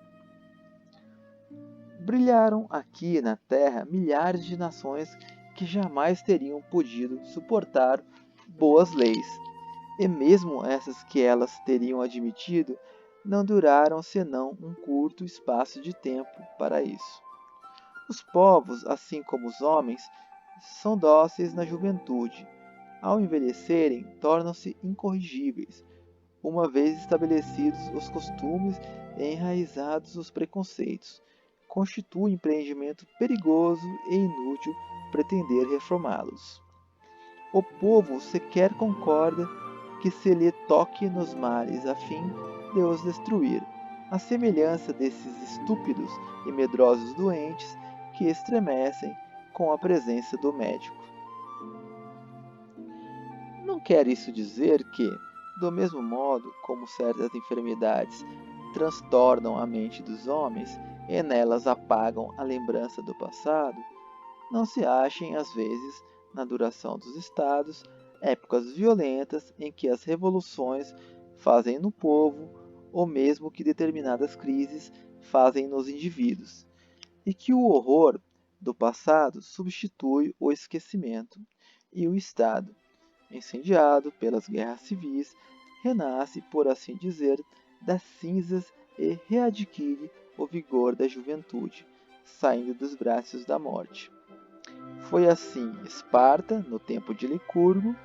Brilharam aqui na terra milhares de nações que jamais teriam podido suportar boas leis, e mesmo essas que elas teriam admitido não duraram senão um curto espaço de tempo para isso. Os povos, assim como os homens, são dóceis na juventude. Ao envelhecerem, tornam-se incorrigíveis, uma vez estabelecidos os costumes e enraizados os preconceitos. Constitui empreendimento perigoso e inútil pretender reformá-los. O povo sequer concorda que se lhe toque nos males a fim de os destruir, à semelhança desses estúpidos e medrosos doentes que estremecem com a presença do médico. Não quer isso dizer que, do mesmo modo como certas enfermidades transtornam a mente dos homens e nelas apagam a lembrança do passado, não se achem às vezes, na duração dos estados, épocas violentas em que as revoluções fazem no povo o mesmo que determinadas crises fazem nos indivíduos, e que o horror do passado substitui o esquecimento, e o Estado, incendiado pelas guerras civis, renasce, por assim dizer, das cinzas e readquire o vigor da juventude, saindo dos braços da morte. Foi assim Esparta, no tempo de Licurgo,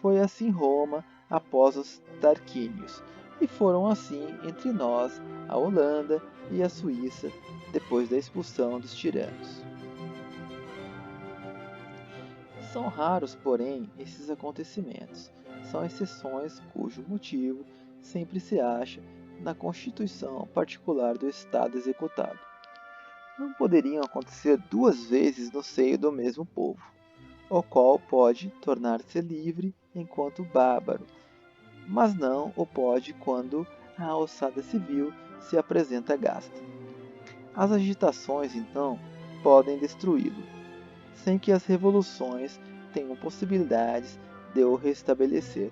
foi assim Roma, após os Tarquínios, e foram assim entre nós a Holanda e a Suíça, depois da expulsão dos tiranos. São raros, porém, esses acontecimentos. São exceções cujo motivo sempre se acha na constituição particular do Estado executado. Não poderiam acontecer duas vezes no seio do mesmo povo, o qual pode tornar-se livre enquanto bárbaro, mas não o pode quando a alçada civil se apresenta gasta. As agitações, então, podem destruí-lo, sem que as revoluções tenham possibilidades de o restabelecer.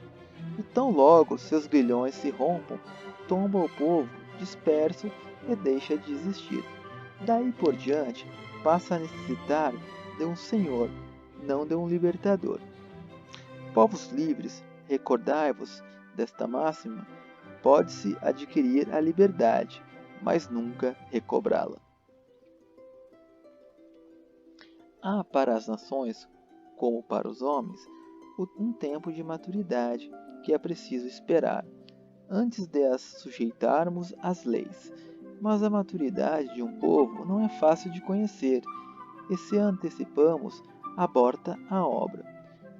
E tão logo seus grilhões se rompam, tomba o povo disperso e deixa de existir. Daí por diante, passa a necessitar de um senhor, não de um libertador. Povos livres, recordai-vos desta máxima, pode-se adquirir a liberdade, mas nunca recobrá-la. Há para as nações, como para os homens, um tempo de maturidade que é preciso esperar, antes de as sujeitarmos às leis. Mas a maturidade de um povo não é fácil de conhecer, e se antecipamos, aborta a obra.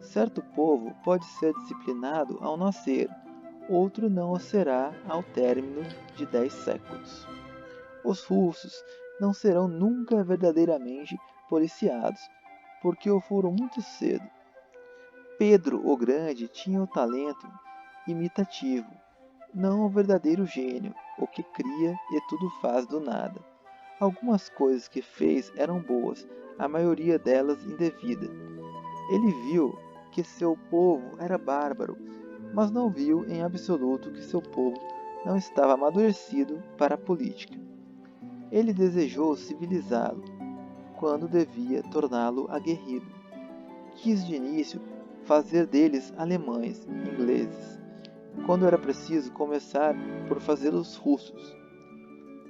Certo povo pode ser disciplinado ao nascer, outro não o será ao término de 10 séculos. Os russos não serão nunca verdadeiramente policiados, porque o foram muito cedo. Pedro o Grande tinha o talento imitativo, não o verdadeiro gênio, o que cria e tudo faz do nada. Algumas coisas que fez eram boas, a maioria delas indevida. Ele viu que seu povo era bárbaro, mas não viu em absoluto que seu povo não estava amadurecido para a política. Ele desejou civilizá-lo, quando devia torná-lo aguerrido. Quis de início fazer deles alemães, ingleses, quando era preciso começar por fazê-los russos.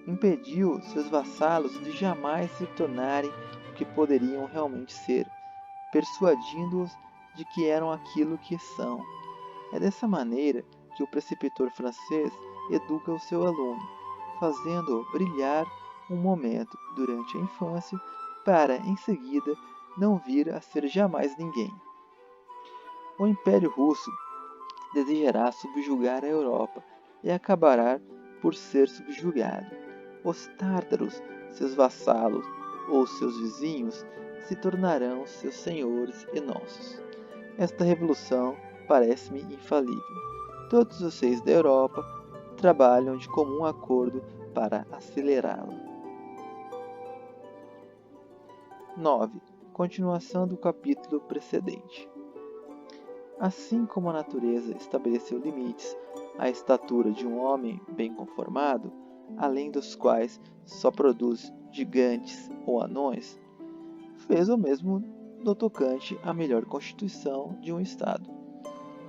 Impediu seus vassalos de jamais se tornarem o que poderiam realmente ser, persuadindo-os de que eram aquilo que são. É dessa maneira que o preceptor francês educa o seu aluno, fazendo-o brilhar um momento durante a infância para, em seguida, não vir a ser jamais ninguém. O Império Russo desejará subjugar a Europa e acabará por ser subjugado. Os tártaros, seus vassalos ou seus vizinhos, se tornarão seus senhores e nossos. Esta revolução parece-me infalível. Todos os reis da Europa trabalham de comum acordo para acelerá-la. 9. Continuação do capítulo precedente. Assim como a natureza estabeleceu limites à estatura de um homem bem conformado, além dos quais só produz gigantes ou anões, fez o mesmo no tocante à melhor constituição de um Estado,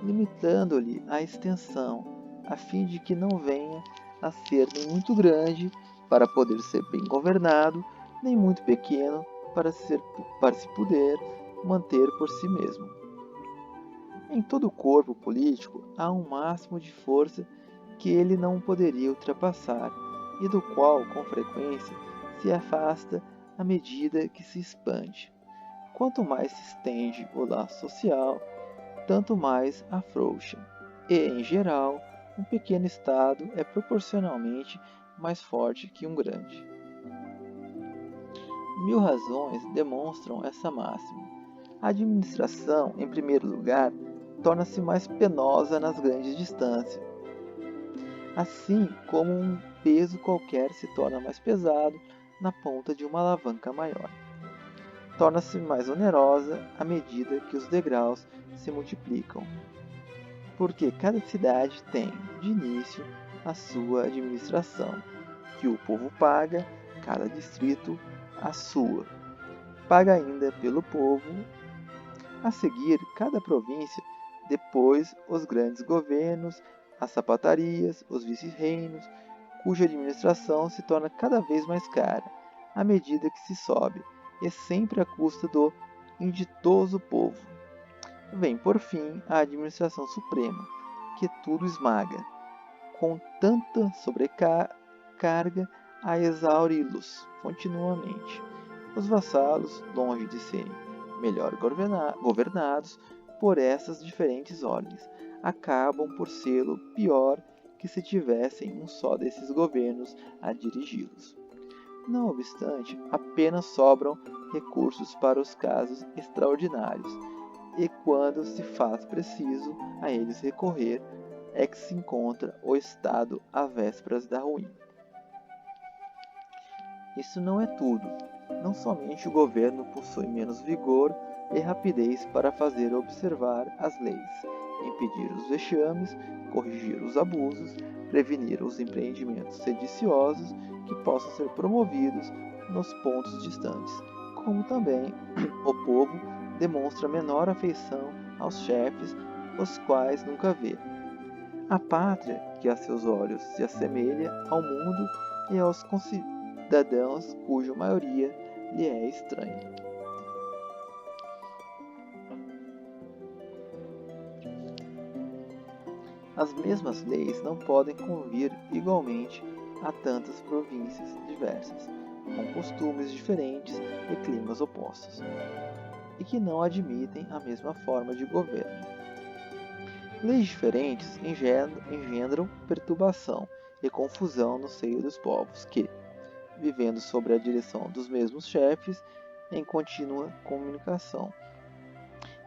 limitando-lhe a extensão, a fim de que não venha a ser nem muito grande para poder ser bem governado, nem muito pequeno para se poder manter por si mesmo. Em todo corpo político há um máximo de força que ele não poderia ultrapassar e do qual, com frequência, se afasta à medida que se expande. Quanto mais se estende o laço social, tanto mais afrouxa. E, em geral, um pequeno Estado é proporcionalmente mais forte que um grande. 1000 razões demonstram essa máxima. A administração, em primeiro lugar, torna-se mais penosa nas grandes distâncias, assim como um peso qualquer se torna mais pesado na ponta de uma alavanca maior. Torna-se mais onerosa à medida que os degraus se multiplicam, porque cada cidade tem, de início, a sua administração, que o povo paga, cada distrito a sua. Paga ainda pelo povo. A seguir, cada província, depois os grandes governos, as sapatarias, os vice-reinos, cuja administração se torna cada vez mais cara, à medida que se sobe, e sempre à custa do inditoso povo. Vem, por fim, a administração suprema, que tudo esmaga, com tanta sobrecarga a exauri-los continuamente. Os vassalos, longe de serem melhor governados por essas diferentes ordens, acabam por sê-lo pior que se tivessem um só desses governos a dirigi-los. Não obstante, apenas sobram recursos para os casos extraordinários, e quando se faz preciso a eles recorrer, é que se encontra o Estado às vésperas da ruína. Isso não é tudo. Não somente o governo possui menos vigor e rapidez para fazer observar as leis, impedir os vexames, corrigir os abusos, prevenir os empreendimentos sediciosos que possam ser promovidos nos pontos distantes, como também o povo demonstra menor afeição aos chefes, os quais nunca vê. A pátria, que a seus olhos se assemelha ao mundo e aos cidadãos cuja maioria lhe é estranha. As mesmas leis não podem convir igualmente a tantas províncias diversas, com costumes diferentes e climas opostos, e que não admitem a mesma forma de governo. Leis diferentes engendram perturbação e confusão no seio dos povos que, vivendo sob a direção dos mesmos chefes, em contínua comunicação,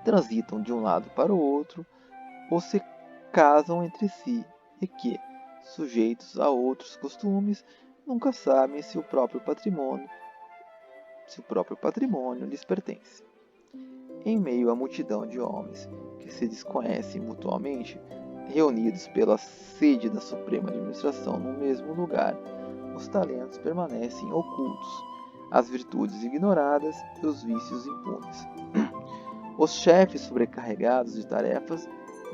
transitam de um lado para o outro ou se casam entre si, e que, sujeitos a outros costumes, nunca sabem se o próprio patrimônio lhes pertence. Em meio à multidão de homens que se desconhecem mutuamente, reunidos pela sede da Suprema Administração no mesmo lugar, os talentos permanecem ocultos, as virtudes ignoradas e os vícios impunes. Os chefes sobrecarregados de tarefas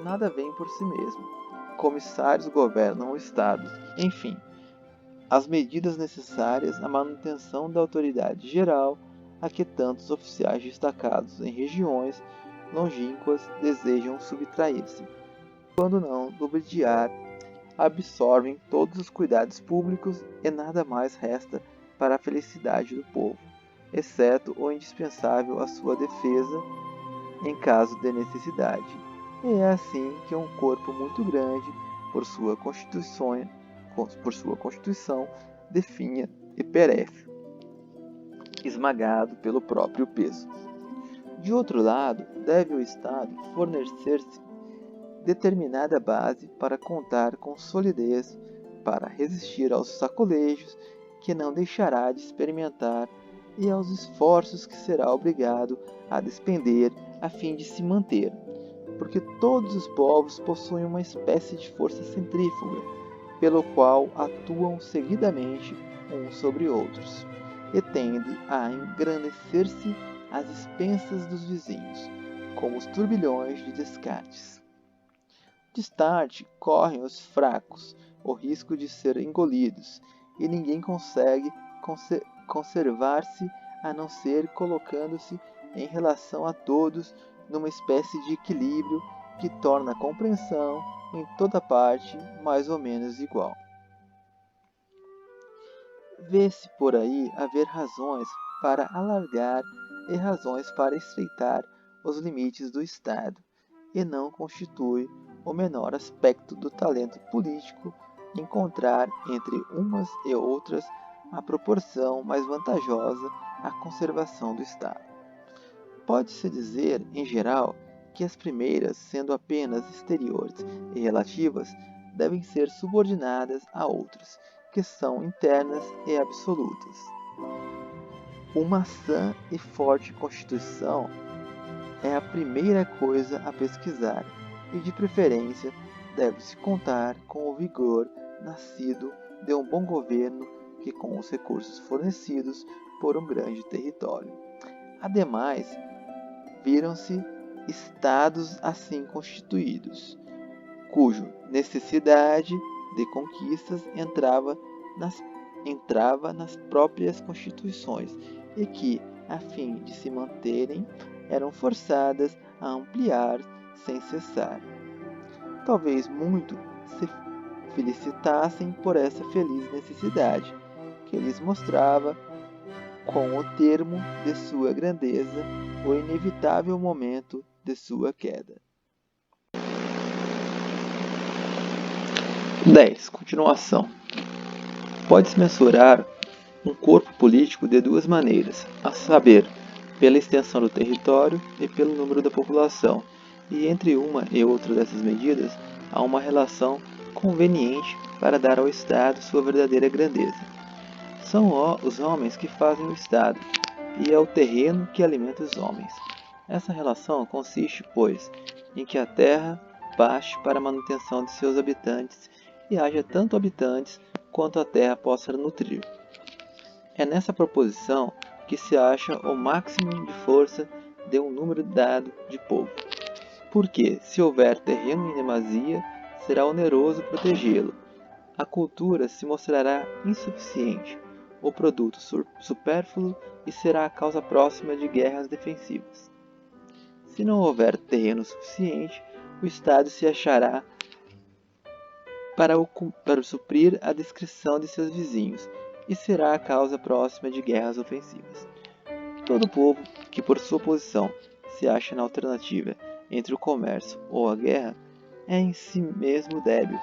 nada veem por si mesmos. Comissários governam o Estado. Enfim, as medidas necessárias à manutenção da autoridade geral a que tantos oficiais destacados em regiões longínquas desejam subtrair-se. Quando não ludibriar, absorvem todos os cuidados públicos e nada mais resta para a felicidade do povo, exceto o indispensável à sua defesa em caso de necessidade. E é assim que um corpo muito grande, por sua constituição definha e perece, esmagado pelo próprio peso. De outro lado, deve o Estado fornecer-se determinada base para contar com solidez para resistir aos sacolejos que não deixará de experimentar e aos esforços que será obrigado a despender a fim de se manter, porque todos os povos possuem uma espécie de força centrífuga, pelo qual atuam seguidamente uns sobre outros, e tende a engrandecer-se às expensas dos vizinhos, como os turbilhões de Descartes. Distante correm os fracos o risco de ser engolidos, e ninguém consegue conservar-se a não ser colocando-se em relação a todos numa espécie de equilíbrio que torna a compreensão em toda parte mais ou menos igual. Vê-se por aí haver razões para alargar e razões para estreitar os limites do Estado, e não constitui o menor aspecto do talento político encontrar entre umas e outras a proporção mais vantajosa à conservação do Estado. Pode-se dizer, em geral, que as primeiras, sendo apenas exteriores e relativas, devem ser subordinadas a outras, que são internas e absolutas. Uma sã e forte Constituição é a primeira coisa a pesquisar, e de preferência deve-se contar com o vigor nascido de um bom governo que com os recursos fornecidos por um grande território. Ademais, viram-se estados assim constituídos, cuja necessidade de conquistas entrava nas próprias constituições e que, a fim de se manterem, eram forçadas a ampliar sem cessar. Talvez muito se felicitassem por essa feliz necessidade, que lhes mostrava, com o termo de sua grandeza, o inevitável momento de sua queda. 10. Continuação. Pode-se mensurar um corpo político de duas maneiras, a saber, pela extensão do território e pelo número da população, e entre uma e outra dessas medidas há uma relação conveniente para dar ao Estado sua verdadeira grandeza. São os homens que fazem o Estado, e é o terreno que alimenta os homens. Essa relação consiste, pois, em que a terra baste para a manutenção de seus habitantes e haja tanto habitantes quanto a terra possa nutrir. É nessa proposição que se acha o máximo de força de um número dado de povo. Porque, se houver terreno em demasia, será oneroso protegê-lo. A cultura se mostrará insuficiente, o produto supérfluo, e será a causa próxima de guerras defensivas. Se não houver terreno suficiente, o Estado se achará para suprir a discrição de seus vizinhos, e será a causa próxima de guerras ofensivas. Todo povo que, por sua posição, se acha na alternativa entre o comércio ou a guerra, é em si mesmo débil.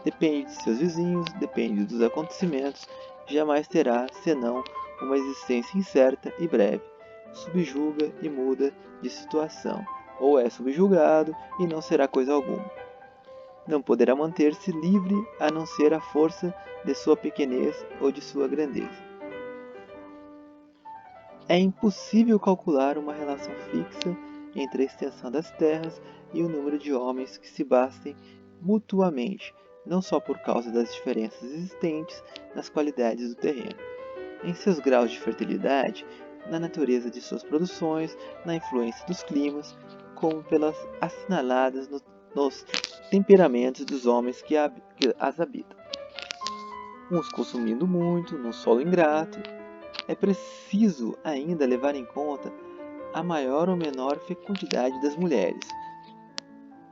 Depende de seus vizinhos, depende dos acontecimentos, jamais terá, senão, uma existência incerta e breve. Subjuga e muda de situação, ou é subjugado e não será coisa alguma. não poderá manter-se livre a não ser à força de sua pequenez ou de sua grandeza. É impossível calcular uma relação fixa entre a extensão das terras e o número de homens que se bastem mutuamente, não só por causa das diferenças existentes nas qualidades do terreno, em seus graus de fertilidade, na natureza de suas produções, na influência dos climas, como pelas assinaladas nos temperamentos dos homens que as habitam. Uns consumindo muito, num solo ingrato. É preciso ainda levar em conta a maior ou menor fecundidade das mulheres,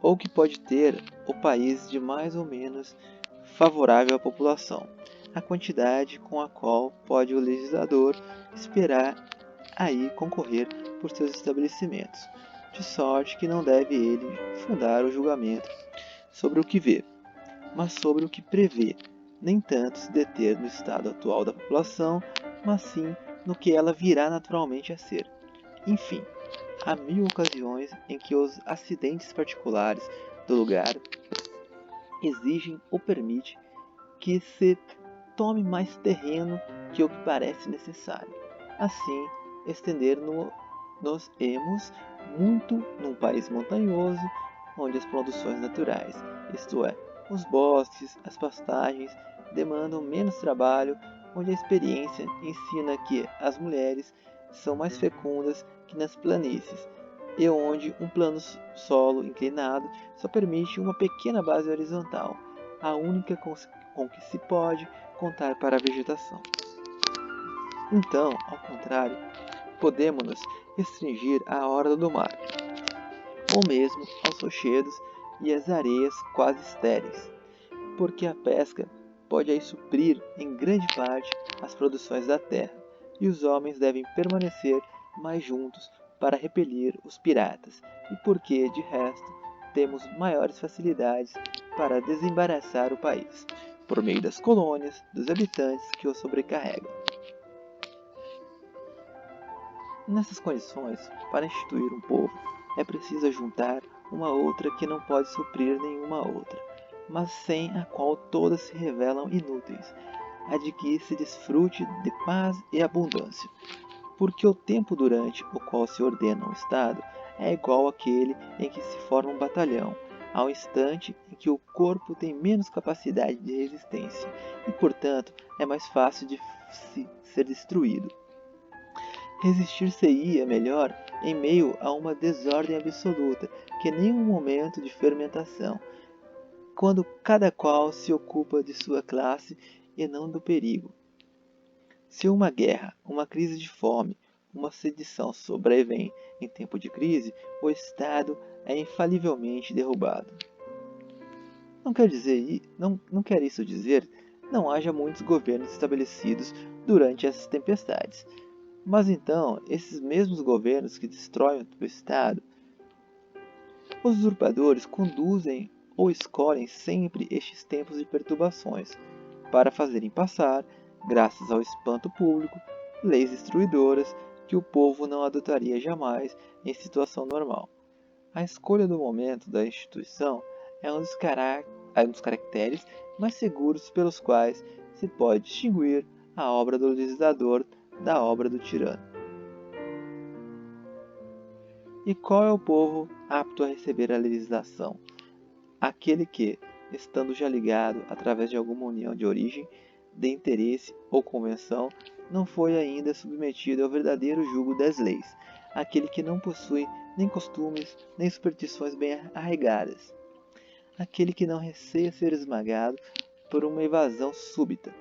ou que pode ter o país de mais ou menos favorável à população, a quantidade com a qual pode o legislador esperar aí concorrer por seus estabelecimentos, de sorte que não deve ele fundar o julgamento sobre o que vê, mas sobre o que prevê, nem tanto se deter no estado atual da população, mas sim no que ela virá naturalmente a ser. Enfim, há 1000 ocasiões em que os acidentes particulares do lugar exigem ou permitem que se tome mais terreno que o que parece necessário. Assim, estender-nos muito num país montanhoso, onde as produções naturais, isto é, os bosques, as pastagens, demandam menos trabalho, onde a experiência ensina que as mulheres são mais fecundas que nas planícies, e onde um plano solo inclinado só permite uma pequena base horizontal, a única com que se pode contar para a vegetação. Então, ao contrário, podemos-nos restringir à orla do mar, ou mesmo aos rochedos e às areias quase estéreis, porque a pesca pode aí suprir em grande parte as produções da terra, e os homens devem permanecer mais juntos para repelir os piratas, e porque, de resto, temos maiores facilidades para desembaraçar o país, por meio das colônias, dos habitantes que o sobrecarregam. Nessas condições, para instituir um povo, é preciso juntar uma outra que não pode suprir nenhuma outra, mas sem a qual todas se revelam inúteis, a de que se desfrute de paz e abundância, porque o tempo durante o qual se ordena um Estado é igual àquele em que se forma um batalhão, ao instante em que o corpo tem menos capacidade de resistência e, portanto, é mais fácil de ser destruído. Resistir-se-ia melhor em meio a uma desordem absoluta que nenhum momento de fermentação, quando cada qual se ocupa de sua classe e não do perigo. Se uma guerra, uma crise de fome, uma sedição sobrevém em tempo de crise, o Estado é infalivelmente derrubado. Não quer isso dizer não haja muitos governos estabelecidos durante essas tempestades. Mas então, esses mesmos governos que destroem o Estado, os usurpadores conduzem ou escolhem sempre estes tempos de perturbações, para fazerem passar, graças ao espanto público, leis destruidoras que o povo não adotaria jamais em situação normal. A escolha do momento da instituição é um dos caracteres mais seguros pelos quais se pode distinguir a obra do legislador da obra do tirano. E qual é o povo apto a receber a legislação? Aquele que, estando já ligado através de alguma união de origem, de interesse ou convenção, não foi ainda submetido ao verdadeiro jugo das leis, aquele que não possui nem costumes, nem superstições bem arraigadas, aquele que não receia ser esmagado por uma evasão súbita,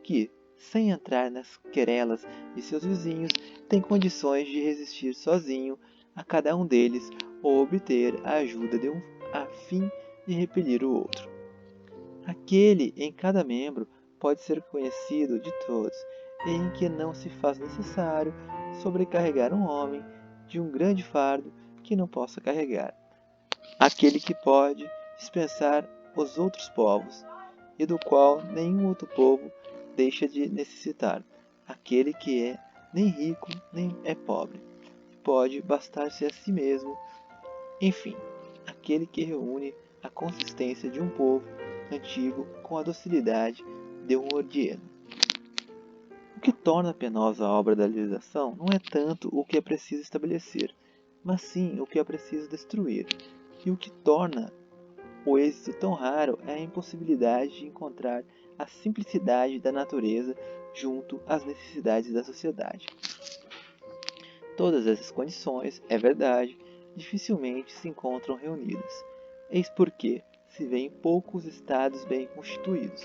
que, sem entrar nas querelas de seus vizinhos, tem condições de resistir sozinho a cada um deles ou obter a ajuda de um a fim de repelir o outro. Aquele em cada membro pode ser conhecido de todos, e em que não se faz necessário sobrecarregar um homem de um grande fardo que não possa carregar. Aquele que pode dispensar os outros povos, e do qual nenhum outro povo deixa de necessitar. Aquele que é nem rico nem é pobre, pode bastar-se a si mesmo. Enfim, aquele que reúne a consistência de um povo antigo com a docilidade de um ordieno. O que torna penosa a obra da legislação não é tanto o que é preciso estabelecer, mas sim o que é preciso destruir. E o que torna o êxito tão raro é a impossibilidade de encontrar a simplicidade da natureza junto às necessidades da sociedade. Todas essas condições, é verdade, dificilmente se encontram reunidas. Eis porque se vêem poucos estados bem constituídos.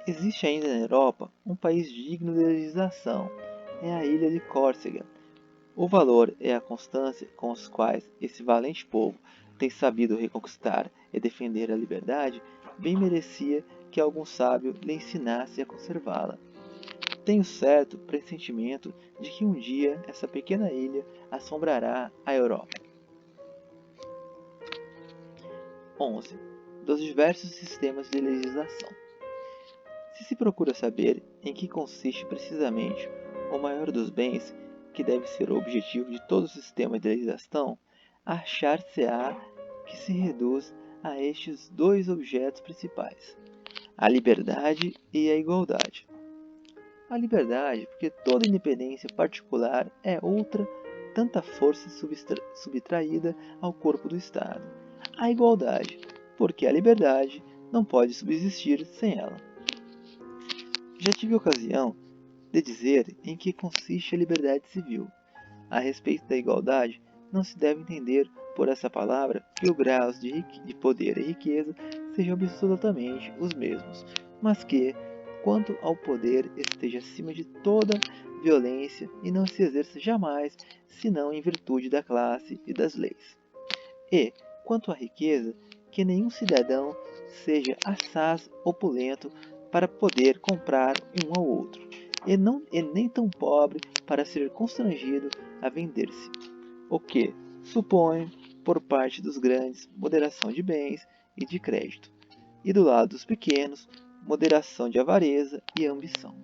Existe ainda na Europa um país digno de legislação, é a ilha de Córcega. O valor e a constância com os quais esse valente povo tem sabido reconquistar e defender a liberdade, bem merecia que algum sábio lhe ensinasse a conservá-la. Tenho certo pressentimento de que um dia essa pequena ilha assombrará a Europa. 11. Dos diversos sistemas de legislação. Se procura saber em que consiste precisamente o maior dos bens que deve ser o objetivo de todo o sistema de legislação, achar-se-á que se reduz a estes dois objetos principais, a liberdade e a igualdade. A liberdade, porque toda independência particular é outra tanta força subtraída ao corpo do Estado. A igualdade, porque a liberdade não pode subsistir sem ela. Já tive ocasião de dizer em que consiste a liberdade civil. A respeito da igualdade, não se deve entender por essa palavra que os graus de poder e riqueza sejam absolutamente os mesmos, mas que, quanto ao poder, esteja acima de toda violência e não se exerça jamais, senão em virtude da classe e das leis. E, quanto à riqueza, que nenhum cidadão seja assaz opulento para poder comprar um ao outro, e nem tão pobre para ser constrangido a vender-se, o que supõe, por parte dos grandes, moderação de bens e de crédito, e do lado dos pequenos, moderação de avareza e ambição.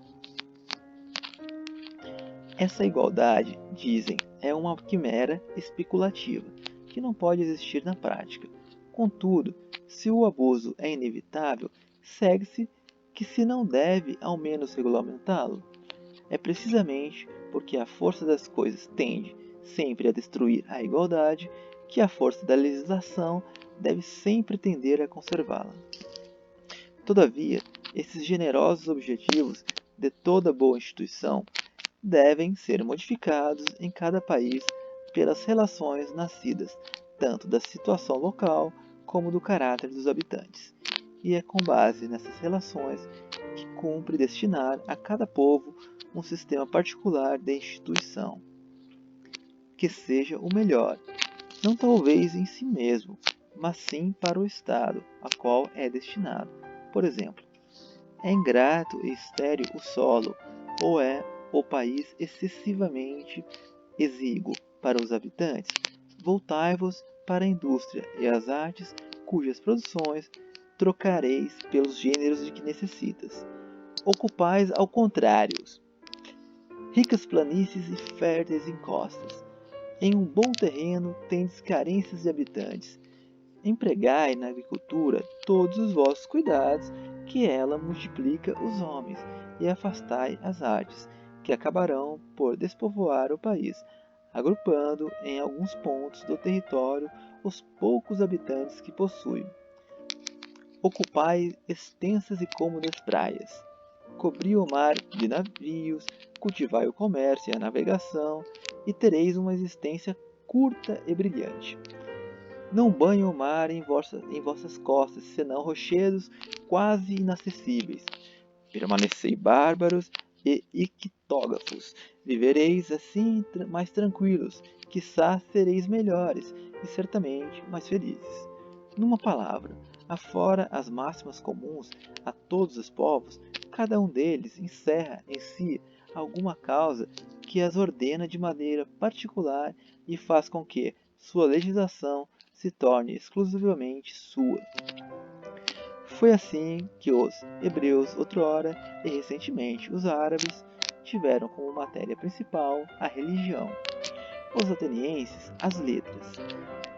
Essa igualdade, dizem, é uma quimera especulativa, que não pode existir na prática. Contudo, se o abuso é inevitável, segue-se que se não deve ao menos regulamentá-lo. É precisamente porque a força das coisas tende sempre a destruir a igualdade que a força da legislação deve sempre tender a conservá-la. Todavia, esses generosos objetivos de toda boa instituição devem ser modificados em cada país pelas relações nascidas tanto da situação local como do caráter dos habitantes. E é com base nessas relações que cumpre destinar a cada povo um sistema particular de instituição, que seja o melhor, não talvez em si mesmo, mas sim para o Estado a qual é destinado. Por exemplo, é ingrato e estéril o solo, ou é o país excessivamente exíguo para os habitantes? Voltai-vos para a indústria e as artes, cujas produções trocareis pelos gêneros de que necessitas. Ocupais ao contrário ricas planícies e férteis encostas. Em um bom terreno tendes carências de habitantes. Empregai na agricultura todos os vossos cuidados, que ela multiplica os homens, e afastai as artes, que acabarão por despovoar o país, agrupando em alguns pontos do território os poucos habitantes que possui. Ocupai extensas e cômodas praias. Cobri o mar de navios, cultivai o comércio e a navegação, e tereis uma existência curta e brilhante. Não banhe o mar em vossas costas, senão rochedos quase inacessíveis. Permanecei bárbaros e ictógrafos. Vivereis assim mais tranquilos, quiçá sereis melhores e certamente mais felizes. Numa palavra, afora as máximas comuns a todos os povos, cada um deles encerra em si alguma causa que as ordena de maneira particular e faz com que sua legislação se torne exclusivamente sua. Foi assim que os hebreus outrora e recentemente os árabes tiveram como matéria principal a religião, os atenienses as letras,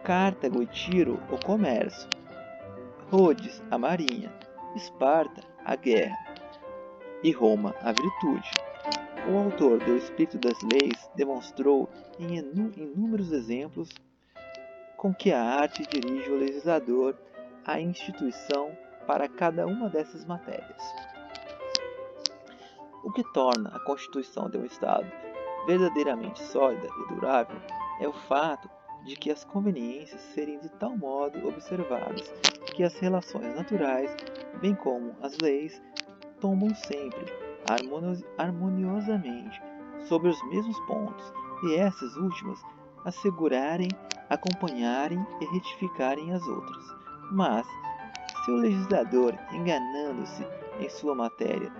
Cartago e Tiro o comércio, Rhodes a marinha, Esparta a guerra e Roma a virtude. O autor do Espírito das Leis demonstrou em inúmeros exemplos com que a arte dirige o legislador à instituição para cada uma dessas matérias. O que torna a constituição de um Estado verdadeiramente sólida e durável é o fato de que as conveniências serem de tal modo observadas que as relações naturais, bem como as leis, tombam sempre harmoniosamente sobre os mesmos pontos, e essas últimas assegurarem, acompanharem e retificarem as outras. Mas, se o legislador, enganando-se em sua matéria,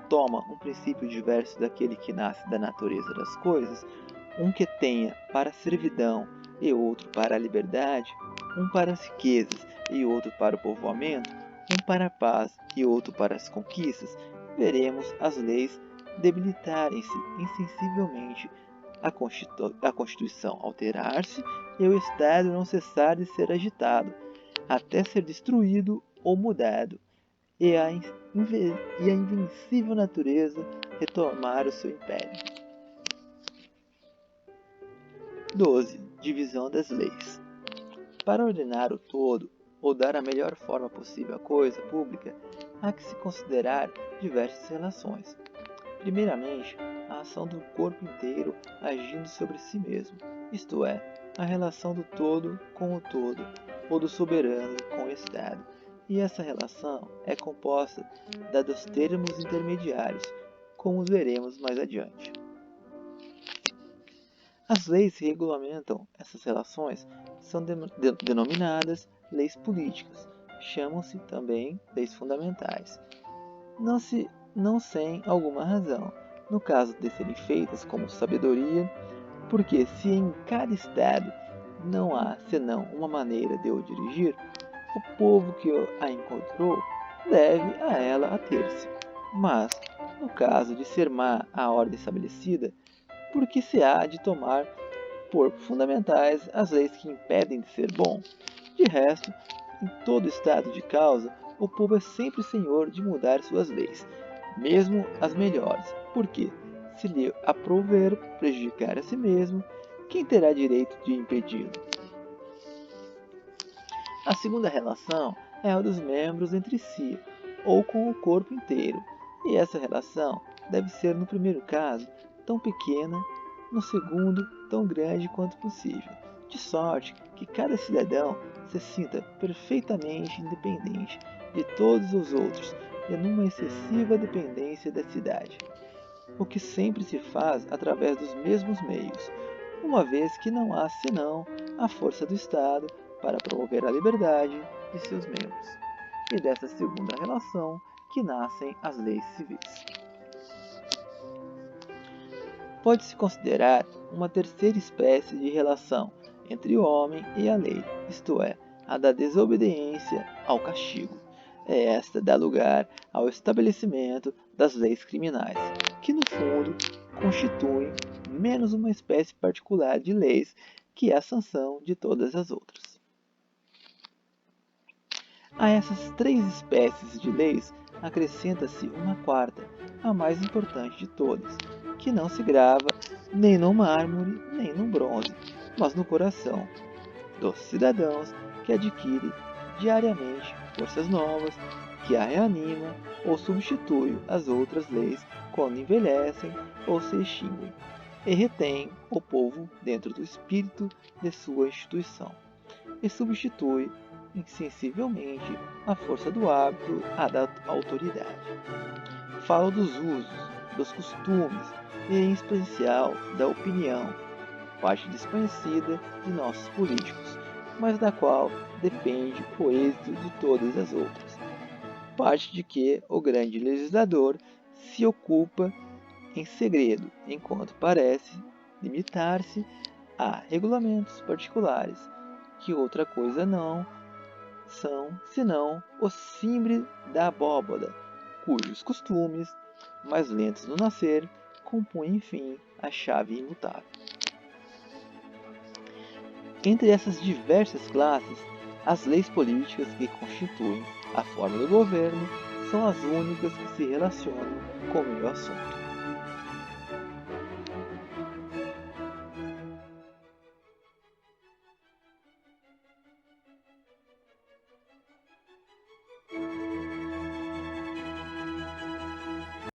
toma um princípio diverso daquele que nasce da natureza das coisas, um que tenha para a servidão e outro para a liberdade, um para as riquezas e outro para o povoamento, um para a paz e outro para as conquistas, veremos as leis debilitarem-se insensivelmente, a Constituição alterar-se e o Estado não cessar de ser agitado, até ser destruído ou mudado, e a invencível natureza retomar o seu império. 12. Divisão das leis. Para ordenar o todo, ou dar a melhor forma possível à coisa pública, há que se considerar diversas relações. Primeiramente, a ação do corpo inteiro agindo sobre si mesmo, isto é, a relação do todo com o todo, ou do soberano com o Estado. E essa relação é composta dos termos intermediários, como os veremos mais adiante. As leis que regulamentam essas relações são denominadas leis políticas. Chamam-se também leis fundamentais. Não sem alguma razão, no caso de serem feitas como sabedoria, porque se em cada estado não há senão uma maneira de o dirigir, o povo que a encontrou deve a ela ater-se. Mas, no caso de ser má a ordem estabelecida, porque se há de tomar por fundamentais as leis que impedem de ser bom? De resto, em todo estado de causa, o povo é sempre senhor de mudar suas leis, mesmo as melhores, porque, se lhe aprouver prejudicar a si mesmo, quem terá direito de impedi-lo? A segunda relação é a dos membros entre si, ou com o corpo inteiro, e essa relação deve ser, no primeiro caso, tão pequena, no segundo, tão grande quanto possível, de sorte que cada cidadão se sinta perfeitamente independente de todos os outros e numa excessiva dependência da cidade, o que sempre se faz através dos mesmos meios, uma vez que não há senão a força do Estado para promover a liberdade de seus membros, e dessa segunda relação que nascem as leis civis. Pode-se considerar uma terceira espécie de relação entre o homem e a lei, isto é, a da desobediência ao castigo. Esta dá lugar ao estabelecimento das leis criminais, que no fundo constituem menos uma espécie particular de leis que é a sanção de todas as outras. A essas três espécies de leis acrescenta-se uma quarta, a mais importante de todas, que não se grava nem no mármore nem no bronze, mas no coração dos cidadãos, que adquire diariamente forças novas, que a reanima ou substitui as outras leis quando envelhecem ou se extinguem, e retém o povo dentro do espírito de sua instituição, e substitui insensivelmente a força do hábito à da autoridade. Falo dos usos, dos costumes e, em especial, da opinião, parte desconhecida de nossos políticos, mas da qual depende o êxito de todas as outras, parte de que o grande legislador se ocupa em segredo, enquanto parece limitar-se a regulamentos particulares, que outra coisa não são senão o cimbre da abóbada, cujos costumes, mais lentos no nascer, compõem enfim a chave imutável. Entre essas diversas classes, as leis políticas que constituem a forma do governo são as únicas que se relacionam com o meu assunto.